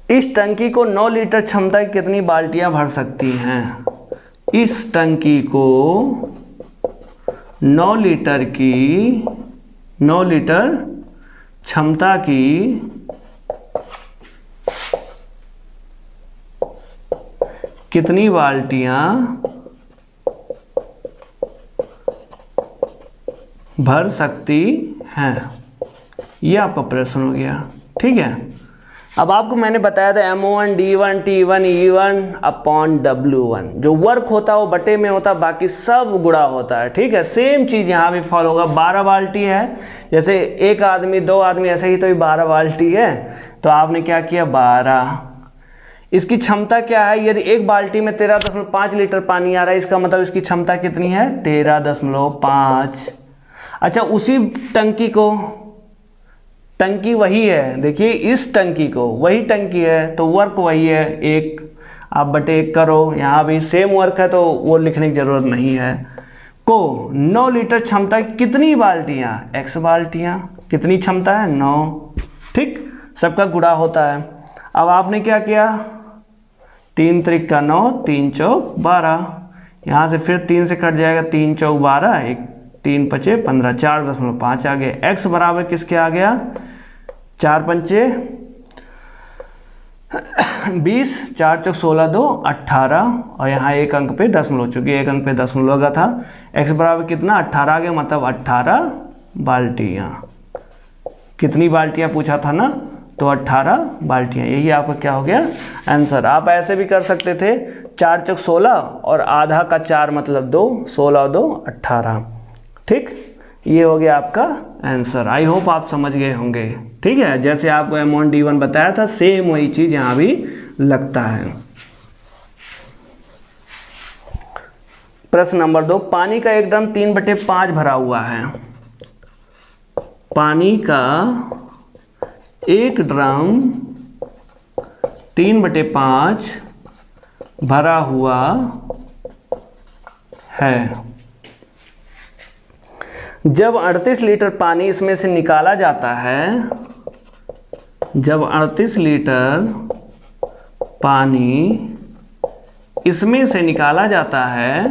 Speaker 1: इस टंकी को 9 लीटर क्षमता की कितनी बाल्टियां भर सकती हैं? इस टंकी को 9 लीटर क्षमता की कितनी बाल्टियां भर सकती हैं? ये आपका प्रश्न हो गया। ठीक है, अब आपको मैंने बताया था M1 D1 T1 E1 upon W1, जो वर्क होता है वो बटे में होता है, बाकी सब गुणा होता है। ठीक है, सेम चीज़ यहाँ भी फॉलो होगा। 12 बाल्टी है, जैसे एक आदमी 2 आदमी ऐसे ही, तो ये 12 बाल्टी है, तो आपने क्या किया 12। इसकी क्षमता क्या है? यदि एक बाल्टी में 13.5 लीटर पानी आ रहा है, इसका मतलब इसकी क्षमता कितनी है? 13.5। अच्छा, उसी टंकी को, टंकी वही है, देखिए इस टंकी को वही टंकी है, तो वर्क वही है, 1 आप बटे 1 करो, यहाँ भी सेम वर्क है तो वो लिखने की ज़रूरत नहीं है। को 9 लीटर क्षमता कितनी बाल्टियाँ? x बाल्टियाँ। कितनी क्षमता है? 9। ठीक, सबका गुणा होता है। अब आपने क्या किया, 3 त्रिक का 9, 3 चौक 12, यहाँ से फिर 3 से कट जाएगा, 3 चौक 12, 1 3 पचे 15, 4.5 आ गया। x बराबर किसके आ गया? 4 पंचे 20, 4 चौक 16, 2 18, और यहाँ एक अंक पे दशमलव, चूँकि एक अंक पे दशमलव लगा था। x बराबर कितना? 18 आ गया, मतलब 18 बाल्टियाँ। कितनी बाल्टियाँ पूछा था ना, तो 18 बाल्टियाँ। यही आपका क्या हो गया? आंसर। आप ऐसे भी कर सकते थे, 4 चौक 16 और आधा का 4 मतलब 2, 16 और 2 18। ठीक, ये हो गया आपका आंसर। आई होप आप समझ गए होंगे। ठीक है, जैसे आपको M1 D1 बताया था, सेम वही चीज़ यहाँ भी लगता है। प्रश्न नंबर 2, पानी का एक ड्रम 3/5 भरा हुआ है। पानी का एक ड्रम 3/5 भरा हुआ है। जब 38 लीटर पानी इसमें से निकाला जाता है, जब 38 लीटर पानी इसमें से निकाला जाता है,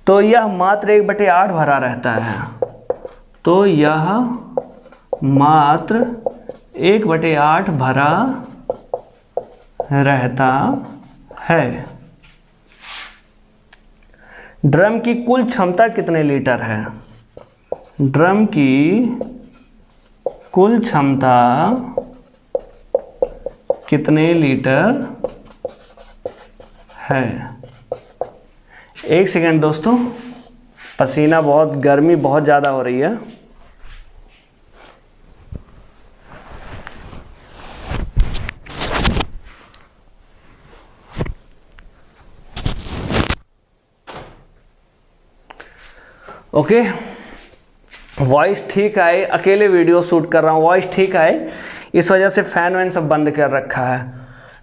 Speaker 1: तो यह मात्र 1/8 भरा रहता है। तो यह मात्र 1/8 भरा रहता है। ड्रम की कुल क्षमता कितने लीटर है? ड्रम की कुल क्षमता कितने लीटर है? एक सेकेंड दोस्तों, पसीना बहुत, गर्मी बहुत ज़्यादा हो रही है। ओके, वॉइस ठीक आए, अकेले वीडियो शूट कर रहा हूँ, वॉइस ठीक आए, इस वजह से फ़ैन वैन सब बंद कर रखा है।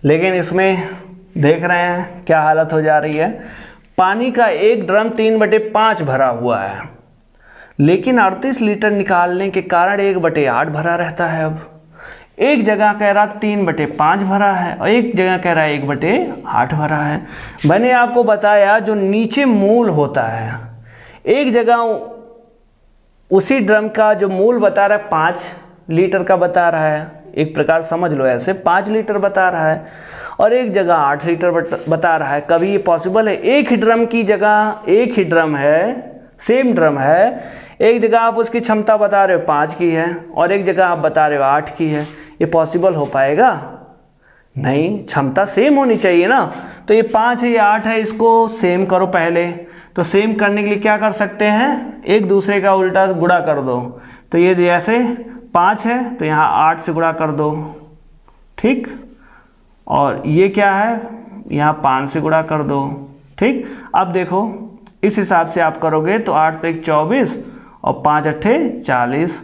Speaker 1: लेकिन इसमें देख रहे हैं क्या हालत हो जा रही है। पानी का एक ड्रम 3/5 भरा हुआ है, लेकिन 38 लीटर निकालने के कारण 1/8 भरा रहता है। अब एक जगह कह रहा 3/5 भरा है और एक जगह कह रहा है 1/8 भरा है। मैंने आपको बताया जो नीचे मूल होता है, एक जगह उसी ड्रम का जो मूल बता रहा है 5 लीटर का बता रहा है, एक प्रकार समझ लो ऐसे 5 लीटर बता रहा है, और एक जगह 8 लीटर बता रहा है। कभी ये पॉसिबल है? एक ही ड्रम की जगह एक ही ड्रम है, सेम ड्रम है, एक जगह आप उसकी क्षमता बता रहे हो 5 की है और एक जगह आप बता रहे हो 8 की है। ये पॉसिबल हो पाएगा? नहीं, क्षमता सेम होनी चाहिए ना। तो ये 5 है, ये 8 है, इसको सेम करो पहले। तो सेम करने के लिए क्या कर सकते हैं? एक दूसरे का उल्टा गुणा कर दो। तो ये जैसे 5 है तो यहाँ 8 से गुणा कर दो, ठीक। और ये क्या है? यहाँ 5 से गुणा कर दो, ठीक। अब देखो इस हिसाब से आप करोगे तो 8 × 24 और 5 × 8 40,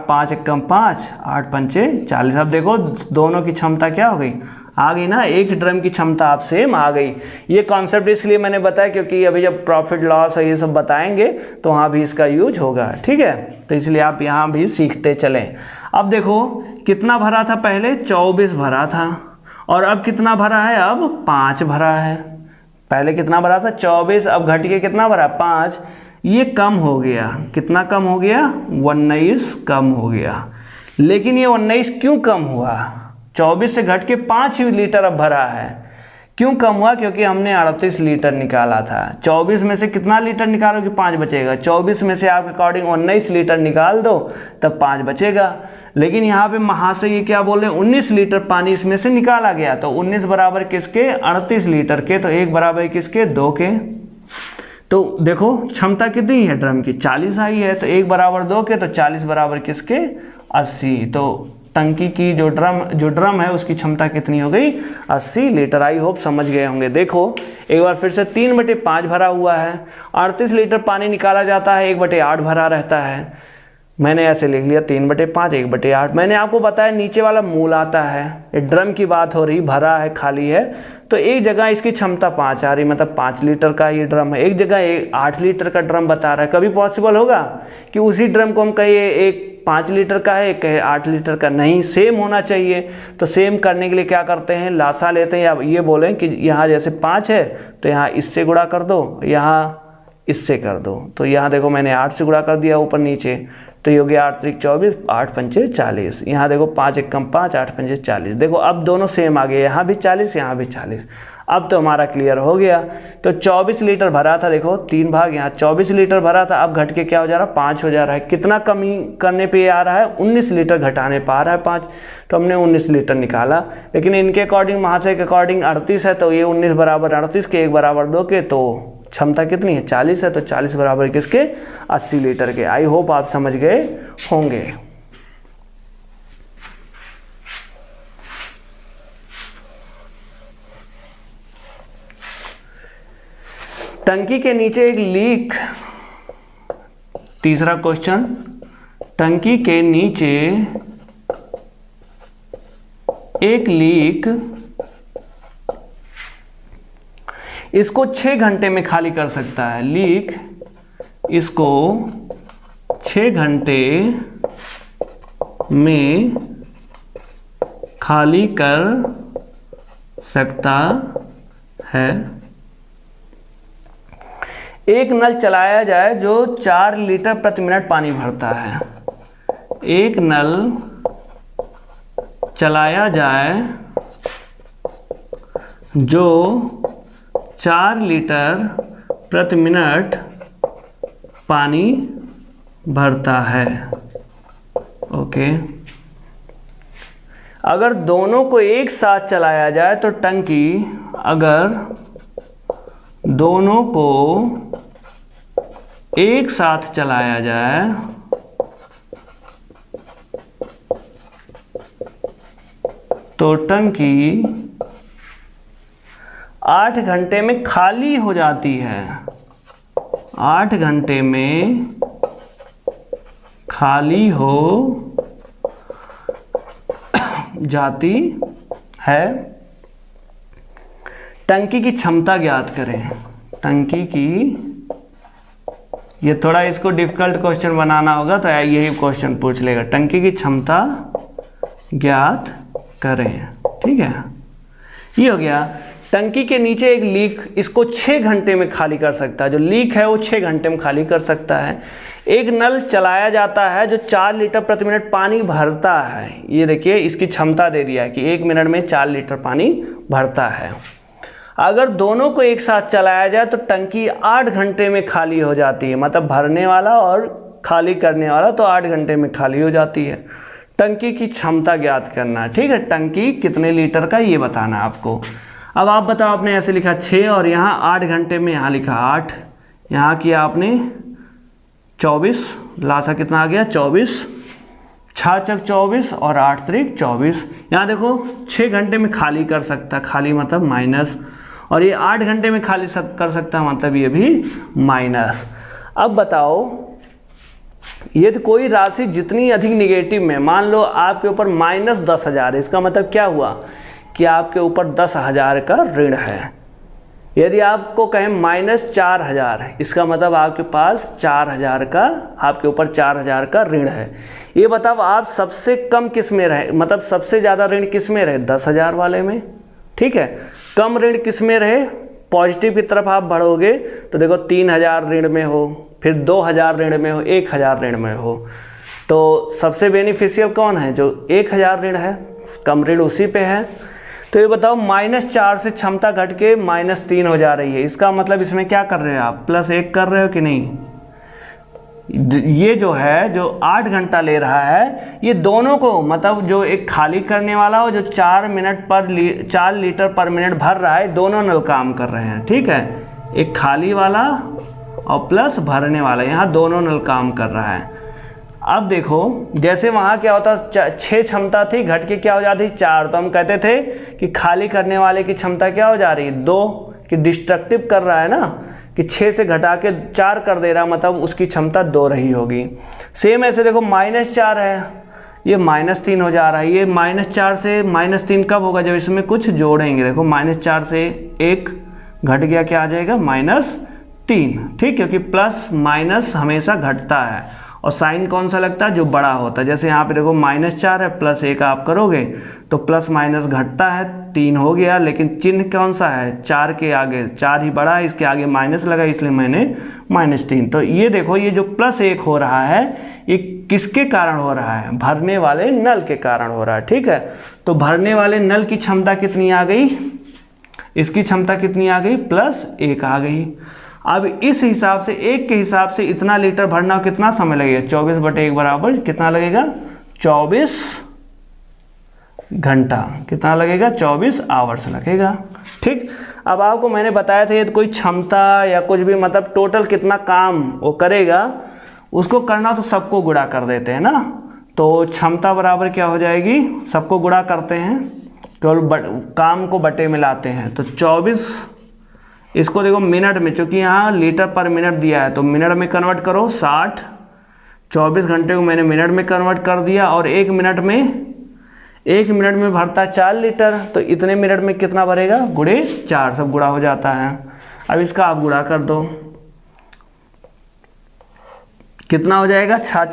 Speaker 1: 5 × 1 = 5, 8 × 5 = 40। अब देखो दोनों की क्षमता क्या हो गई? आ गई ना, एक ड्रम की क्षमता आप सेम आ गई। ये कॉन्सेप्ट इसलिए मैंने बताया क्योंकि अभी जब प्रॉफिट लॉस और ये सब बताएंगे तो वहाँ भी इसका यूज होगा, ठीक है। तो इसलिए आप यहाँ भी सीखते चलें। अब देखो कितना भरा था, पहले 24 भरा था और अब कितना भरा है, अब 5 भरा है। पहले कितना भरा था 24, अब घट के कितना भरा 5। ये कम हो गया, कितना कम हो गया 19 कम हो गया। लेकिन ये 19 क्यों कम हुआ, 24 से घट के 5 लीटर अब भरा है। क्यों कम हुआ, क्योंकि हमने 38 लीटर निकाला था। 24 में से कितना लीटर निकालोगे 5 बचेगा। 24 में से आपके अकॉर्डिंग 19 लीटर निकाल दो तब 5 बचेगा। लेकिन यहाँ पे महा से ये क्या बोले 19 लीटर पानी इसमें से निकाला गया। तो 19 बराबर किसके 38 लीटर के, तो 1 बराबर किसके 2 के। तो देखो क्षमता कितनी है ड्रम की 40 आई है, तो 1 बराबर 2 के, तो 40 बराबर किसके 80। तो टंकी की जो ड्रम है उसकी क्षमता कितनी हो गई 80 लीटर। आई होप समझ गए होंगे। देखो एक बार फिर से 3/5 भरा हुआ है, 38 लीटर पानी निकाला जाता है, 1/8 भरा रहता है। मैंने ऐसे लिख लिया 3/5 1/8। मैंने आपको बताया नीचे वाला मूल आता है, ड्रम की बात हो रही, भरा है खाली है। तो एक जगह इसकी क्षमता 5 आ रही, मतलब 5 लीटर का ये ड्रम है, एक जगह 8 लीटर का ड्रम बता रहा है। कभी पॉसिबल होगा कि उसी ड्रम को हम कहिए एक 5 लीटर का है, एक कहे 8 लीटर का, नहीं, सेम होना चाहिए। तो सेम करने के लिए क्या करते हैं, लासा लेते हैं, या ये बोलें कि यहाँ जैसे 5 है तो यहाँ इससे गुणा कर दो, यहाँ इससे कर दो। तो यहाँ देखो मैंने 8 से गुणा कर दिया ऊपर नीचे, तो ये हो गया 8 त्रिक 24, 8 पंचे 40। यहाँ देखो 5 एक कम 5, 8 पंचे 40। देखो अब दोनों सेम आ गए, यहाँ भी 40 यहाँ भी 40। अब तो हमारा क्लियर हो गया। तो 24 लीटर भरा था, देखो 3 भाग, यहाँ 24 लीटर भरा था, अब घट के क्या हो जा रहा है 5 हो जा रहा है। कितना कमी करने पे आ रहा है 19 लीटर घटाने पर आ रहा है 5। तो हमने 19 लीटर निकाला। लेकिन इनके अकॉर्डिंग महाशय के अकॉर्डिंग 38 है, तो ये 19 बराबर 38 के, 1 बराबर 2 के, तो क्षमता कितनी है 40 है, तो 40 बराबर किसके 80 लीटर के। आई होप आप समझ गए होंगे। टंकी के नीचे एक लीक, तीसरा क्वेश्चन, टंकी के नीचे एक लीक, इसको 6 घंटे में खाली कर सकता है। लीक इसको 6 घंटे में खाली कर सकता है। एक नल चलाया जाए जो 4 लीटर प्रति मिनट पानी भरता है। एक नल चलाया जाए जो 4 लीटर प्रति मिनट पानी भरता है। ओके, अगर दोनों को एक साथ चलाया जाए तो टंकी, अगर दोनों को एक साथ चलाया जाए तो टंकी 8 घंटे में खाली हो जाती है। 8 घंटे में खाली हो जाती है। टंकी की क्षमता ज्ञात करें। टंकी की, ये थोड़ा इसको डिफिकल्ट क्वेश्चन बनाना होगा तो यही क्वेश्चन पूछ लेगा। टंकी की क्षमता ज्ञात करें, ठीक है। ये हो गया। टंकी के नीचे एक लीक, इसको 6 घंटे में खाली कर सकता है। जो लीक है वो 6 घंटे में खाली कर सकता है। एक नल चलाया जाता है जो 4 लीटर प्रति मिनट पानी भरता है। ये देखिए इसकी क्षमता दे दिया है कि 1 मिनट में 4 लीटर पानी भरता है। अगर दोनों को एक साथ चलाया जाए तो टंकी 8 घंटे में खाली हो जाती है। मतलब भरने वाला और खाली करने वाला, तो 8 घंटे में खाली हो जाती है। टंकी की क्षमता ज्ञात करना है, ठीक है। टंकी कितने लीटर का ये बताना है आपको। अब आप बताओ, आपने ऐसे लिखा 6 और यहाँ 8 घंटे में, यहाँ लिखा 8, यहाँ किया आपने 24, लासा कितना आ गया 24, 6 चक 24 और 8 त्रिक 24। यहाँ देखो 6 घंटे में खाली कर सकता, खाली मतलब माइनस, और ये 8 घंटे में खाली कर सकता है, मतलब ये भी माइनस। अब बताओ, यदि कोई राशि जितनी अधिक निगेटिव में, मान लो आपके ऊपर -10,000 है, इसका मतलब क्या हुआ कि आपके ऊपर 10,000 का ऋण है। यदि आपको कहें -4,000 है, इसका मतलब आपके पास 4,000 का, आपके ऊपर 4,000 का ऋण है। ये बताओ आप सबसे कम किस में रहे, मतलब सबसे ज़्यादा ऋण किस में रहे? 10,000 वाले में। ठीक है, कम ऋण किस में रहे? पॉजिटिव की तरफ आप बढ़ोगे तो देखो 3,000 ऋण में हो, फिर 2,000 ऋण में हो, 1,000 ऋण में हो। तो सबसे बेनिफिशियल कौन है? जो 1,000 ऋण है, कम ऋण उसी पे है। तो ये बताओ -4 से क्षमता घट के -3 हो जा रही है, इसका मतलब इसमें क्या कर रहे हो आप? +1 कर रहे हो कि नहीं? ये जो है, जो 8 घंटा ले रहा है, ये दोनों को, मतलब जो एक खाली करने वाला हो, जो 4 लीटर पर मिनट भर रहा है, दोनों नल काम कर रहे हैं। ठीक है, एक खाली वाला और प्लस भरने वाला, यहाँ दोनों नल काम कर रहा है। अब देखो, जैसे वहाँ क्या होता, 6 क्षमता थी, घट के क्या हो जाती? 4। तो हम कहते थे कि खाली करने वाले की क्षमता क्या हो जा रही है? 2, कि डिस्ट्रक्टिव कर रहा है ना, कि 6 से घटा के 4 कर दे रहा, मतलब उसकी क्षमता 2 रही होगी। सेम ऐसे देखो -4 है, ये -3 हो जा रहा है। ये -4 से -3 कब होगा? जब इसमें कुछ जोड़ेंगे। देखो -4 से 1 घट गया, क्या आ जाएगा? -3। ठीक, क्योंकि प्लस माइनस हमेशा घटता है और साइन कौन सा लगता है? जो बड़ा होता है। जैसे यहाँ पे देखो -4 है, +1 आप करोगे तो प्लस माइनस घटता है, 3 हो गया, लेकिन चिन्ह कौन सा है? 4 के आगे, 4 ही बड़ा है, इसके आगे माइनस लगा, इसलिए मैंने -3। तो ये देखो, ये जो +1 हो रहा है, ये किसके कारण हो रहा है? भरने वाले नल के कारण हो रहा है। ठीक है, तो भरने वाले नल की क्षमता कितनी आ गई? इसकी क्षमता कितनी आ गई? +1 आ गई। अब इस हिसाब से, 1 के हिसाब से इतना लीटर भरना कितना समय लगेगा? 24/1 बराबर कितना लगेगा? 24 घंटा। कितना लगेगा? 24 आवर्स लगेगा। ठीक, अब आपको मैंने बताया था, यदि कोई क्षमता या कुछ भी, मतलब टोटल कितना काम वो करेगा, उसको करना तो सबको गुणा कर देते हैं ना। तो क्षमता बराबर क्या हो जाएगी? सबको गुणा करते हैं, केवल काम को बटे में लाते हैं। तो 24, इसको देखो मिनट में, चूंकि यहाँ लीटर पर मिनट दिया है तो मिनट में कन्वर्ट करो, 60। 24 घंटे को मैंने मिनट में कन्वर्ट कर दिया, और 1 मिनट में भरता है 4 लीटर, तो इतने मिनट में कितना भरेगा? गुणे 4, सब गुणा हो जाता है। अब इसका आप गुणा कर दो, कितना हो जाएगा? 6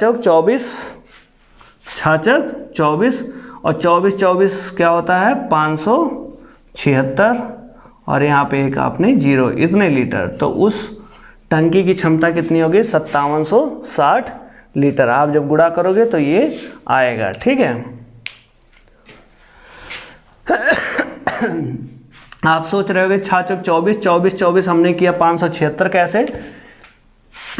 Speaker 1: छाछक 24, और 24 क्या होता है? 576, और यहाँ पे एक आपने 0, इतने लीटर। तो उस टंकी की क्षमता कितनी होगी? 5760 लीटर। आप जब गुणा करोगे तो ये आएगा। ठीक है, आप सोच रहे होगे 6 चौक 24 हमने किया 576 कैसे?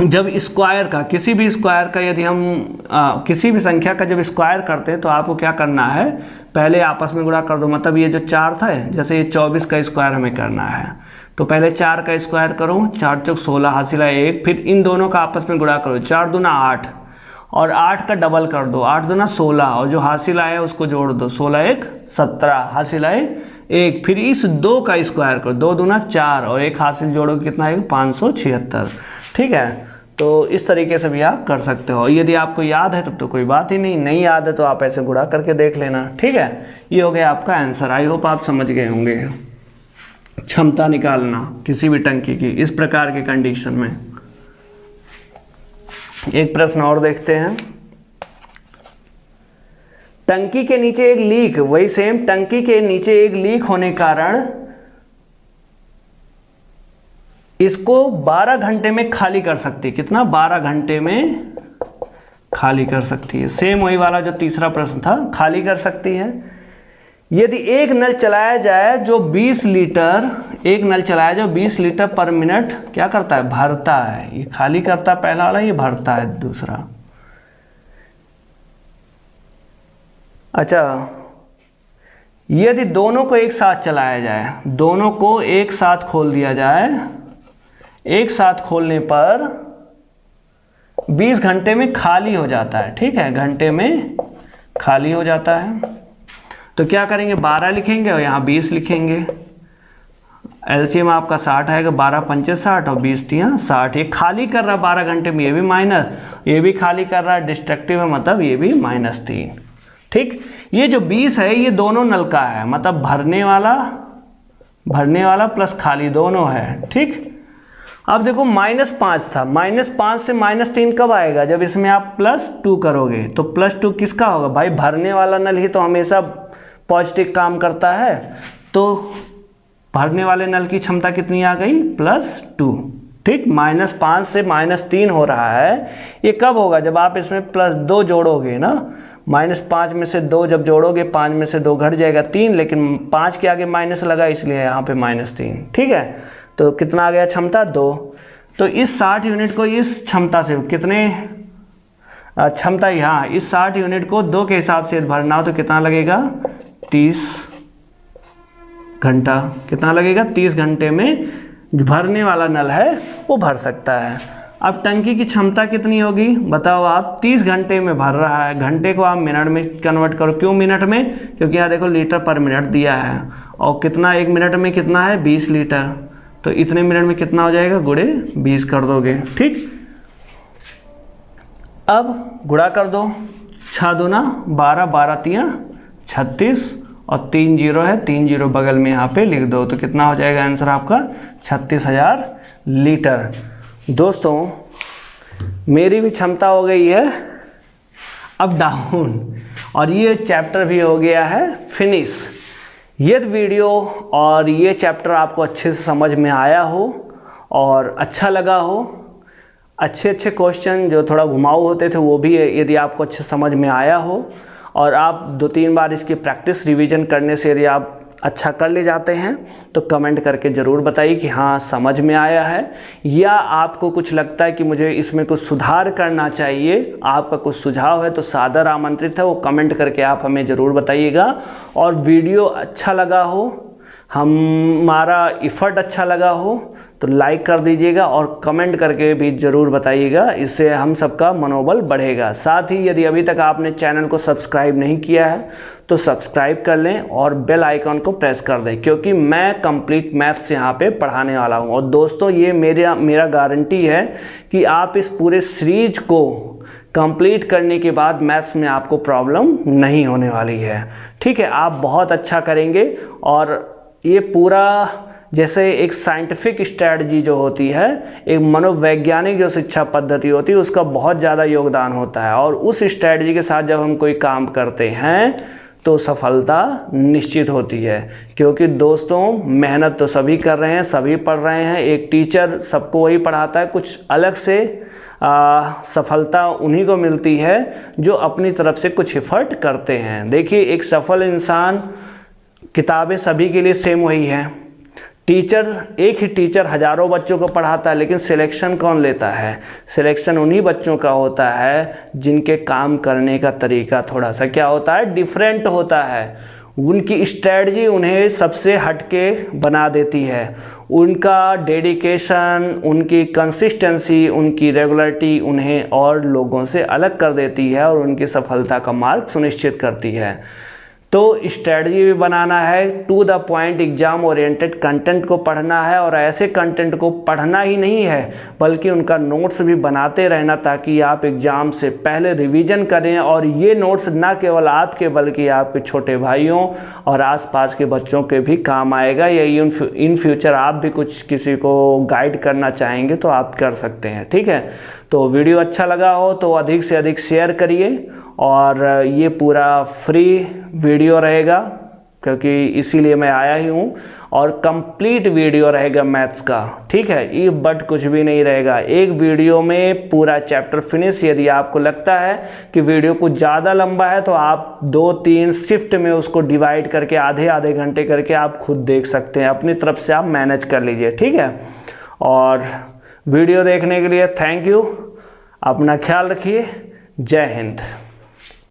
Speaker 1: जब स्क्वायर का, किसी भी स्क्वायर का, यदि हम किसी भी संख्या का जब स्क्वायर करते हैं तो आपको क्या करना है? पहले आपस में गुणा कर दो। मतलब ये जो 4 था, जैसे ये 24 का स्क्वायर हमें करना है, तो पहले 4 का स्क्वायर करो, 4 चौक 16 हासिल है 1, फिर इन दोनों का आपस में गुणा करो, 4 दूना 8, और 8 का डबल कर दो, 8 दूना 16, और जो हासिल आया उसको जोड़ दो, 16 1 17 हासिल आए 1, फिर इस 2 का स्क्वायर करो, 2 दूना 4, और 1 हासिल जोड़ो कितना आएगा? 576। ठीक है, तो इस तरीके से भी आप कर सकते हो। यदि आपको याद है तब तो कोई बात ही नहीं याद है तो आप ऐसे गुणा करके देख लेना। ठीक है, ये हो गया आपका आंसर। आई होप आप समझ गए होंगे क्षमता निकालना किसी भी टंकी की इस प्रकार की कंडीशन में। एक प्रश्न और देखते हैं। टंकी के नीचे एक लीक, वही सेम, टंकी के नीचे एक लीक होने के कारण इसको 12 घंटे में खाली कर सकती है। कितना? 12 घंटे में खाली कर सकती है। सेम वही वाला जो तीसरा प्रश्न था, खाली कर सकती है। यदि एक नल चलाया जाए जो 20 लीटर, एक नल चलाया जो 20 लीटर पर मिनट क्या करता है? भरता है। ये खाली करता है पहला वाला, ये भरता है दूसरा। अच्छा, यदि दोनों को एक साथ चलाया जाए, दोनों को एक साथ खोल दिया जाए, एक साथ खोलने पर 20 घंटे में खाली हो जाता है। ठीक है, घंटे में खाली हो जाता है। तो क्या करेंगे? 12 लिखेंगे और यहाँ 20 लिखेंगे। एलसीएम आपका 60 आएगा, 12 पंचे 60 और 20 3 60। ये खाली कर रहा है 12 घंटे में, ये भी माइनस, ये भी खाली कर रहा है, डिस्ट्रक्टिव है, मतलब ये भी -3। ठीक, ये जो 20 है ये दोनों नल का है, मतलब भरने वाला प्लस खाली दोनों है। ठीक, अब देखो -5 था, -5 से -3 कब आएगा? जब इसमें आप +2 करोगे। तो +2 किसका होगा भाई? भरने वाला नल ही तो हमेशा पॉजिटिव काम करता है। तो भरने वाले नल की क्षमता कितनी आ गई? +2। ठीक, -5 से -3 हो रहा है। ये कब होगा? जब आप इसमें +2 जोड़ोगे ना। -5 में से 2 जब जोड़ोगे, 5 में से 2 घट जाएगा 3, लेकिन 5 के आगे माइनस लगा इसलिए यहाँ पे -3। ठीक है, तो कितना आ गया क्षमता? 2। तो इस 60 यूनिट को इस क्षमता से कितने क्षमता, यहाँ इस 60 यूनिट को 2 के हिसाब से भरना हो तो कितना लगेगा? 30 घंटा। कितना लगेगा? 30 घंटे में जो भरने वाला नल है वो भर सकता है। अब टंकी की क्षमता कितनी होगी बताओ आप? 30 घंटे में भर रहा है, घंटे को आप मिनट में कन्वर्ट करो। क्यों मिनट में? क्योंकि यहाँ देखो लीटर पर मिनट दिया है, और कितना 1 मिनट में कितना है? 20 लीटर। तो इतने मिनट में कितना हो जाएगा? गुणे 20 कर दोगे। ठीक, अब गुणा कर दो, 6 दूना 12, 12 तियां 36, और 3 जीरो है, 3 जीरो बगल में यहाँ पे लिख दो। तो कितना हो जाएगा आंसर आपका? 36,000 लीटर। दोस्तों मेरी भी क्षमता हो गई है अप डाउन, और ये चैप्टर भी हो गया है फिनिश। ये वीडियो और ये चैप्टर आपको अच्छे से समझ में आया हो और अच्छा लगा हो, अच्छे क्वेश्चन जो थोड़ा घुमाऊ होते थे वो भी यदि आपको अच्छे समझ में आया हो, और आप 2-3 बार इसकी प्रैक्टिस रिवीजन करने से यदि आप अच्छा कर ले जाते हैं तो कमेंट करके ज़रूर बताइए कि हाँ समझ में आया है, या आपको कुछ लगता है कि मुझे इसमें कुछ सुधार करना चाहिए, आपका कुछ सुझाव है तो सादर आमंत्रित है, वो कमेंट करके आप हमें ज़रूर बताइएगा। और वीडियो अच्छा लगा हो, हमारा इफ़र्ट अच्छा लगा हो तो लाइक कर दीजिएगा, और कमेंट करके भी ज़रूर बताइएगा, इससे हम सबका मनोबल बढ़ेगा। साथ ही यदि अभी तक आपने चैनल को सब्सक्राइब नहीं किया है तो सब्सक्राइब कर लें और बेल आइकन को प्रेस कर दें, क्योंकि मैं कंप्लीट मैथ्स यहाँ पे पढ़ाने वाला हूँ। और दोस्तों ये मेरा गारंटी है कि आप इस पूरे सीरीज को कंप्लीट करने के बाद मैथ्स में आपको प्रॉब्लम नहीं होने वाली है। ठीक है, आप बहुत अच्छा करेंगे। और ये पूरा जैसे एक साइंटिफिक स्ट्रैटेजी जो होती है, एक मनोवैज्ञानिक जो शिक्षा पद्धति होती है, उसका बहुत ज़्यादा योगदान होता है। और उस स्ट्रैटेजी के साथ जब हम कोई काम करते हैं तो सफलता निश्चित होती है। क्योंकि दोस्तों मेहनत तो सभी कर रहे हैं, सभी पढ़ रहे हैं, एक टीचर सबको वही पढ़ाता है, कुछ अलग से सफलता उन्हीं को मिलती है जो अपनी तरफ से कुछ एफर्ट करते हैं। देखिए एक सफल इंसान, किताबें सभी के लिए सेम वही हैं, एक ही टीचर हजारों बच्चों को पढ़ाता है, लेकिन सिलेक्शन कौन लेता है? सिलेक्शन उन्हीं बच्चों का होता है जिनके काम करने का तरीका थोड़ा सा क्या होता है? डिफरेंट होता है। उनकी स्ट्रेटजी उन्हें सबसे हटके बना देती है। उनका डेडिकेशन, उनकी कंसिस्टेंसी, उनकी रेगुलरिटी उन्हें और लोगों से अलग कर देती है और उनकी सफलता का मार्ग सुनिश्चित करती है। तो स्ट्रेटजी भी बनाना है, to the point exam oriented content को पढ़ना है, और ऐसे कंटेंट को पढ़ना ही नहीं है बल्कि उनका नोट्स भी बनाते रहना, ताकि आप एग्ज़ाम से पहले रिवीजन करें। और ये नोट्स ना केवल आपके बल्कि आपके छोटे भाइयों और आसपास के बच्चों के भी काम आएगा, या इन फ्यूचर आप भी कुछ किसी को गाइड करना चाहेंगे तो आप कर सकते हैं। ठीक है, तो वीडियो अच्छा लगा हो तो अधिक से अधिक शेयर करिए, और ये पूरा फ्री वीडियो रहेगा क्योंकि इसीलिए मैं आया ही हूँ, और कंप्लीट वीडियो रहेगा मैथ्स का। ठीक है, ये बट कुछ भी नहीं रहेगा, एक वीडियो में पूरा चैप्टर फिनिश। यदि आपको लगता है कि वीडियो कुछ ज़्यादा लंबा है तो आप 2-3 शिफ्ट में उसको डिवाइड करके आधे घंटे करके आप खुद देख सकते हैं, अपनी तरफ से आप मैनेज कर लीजिए। ठीक है, और वीडियो देखने के लिए थैंक यू, अपना ख्याल रखिए, जय हिंद।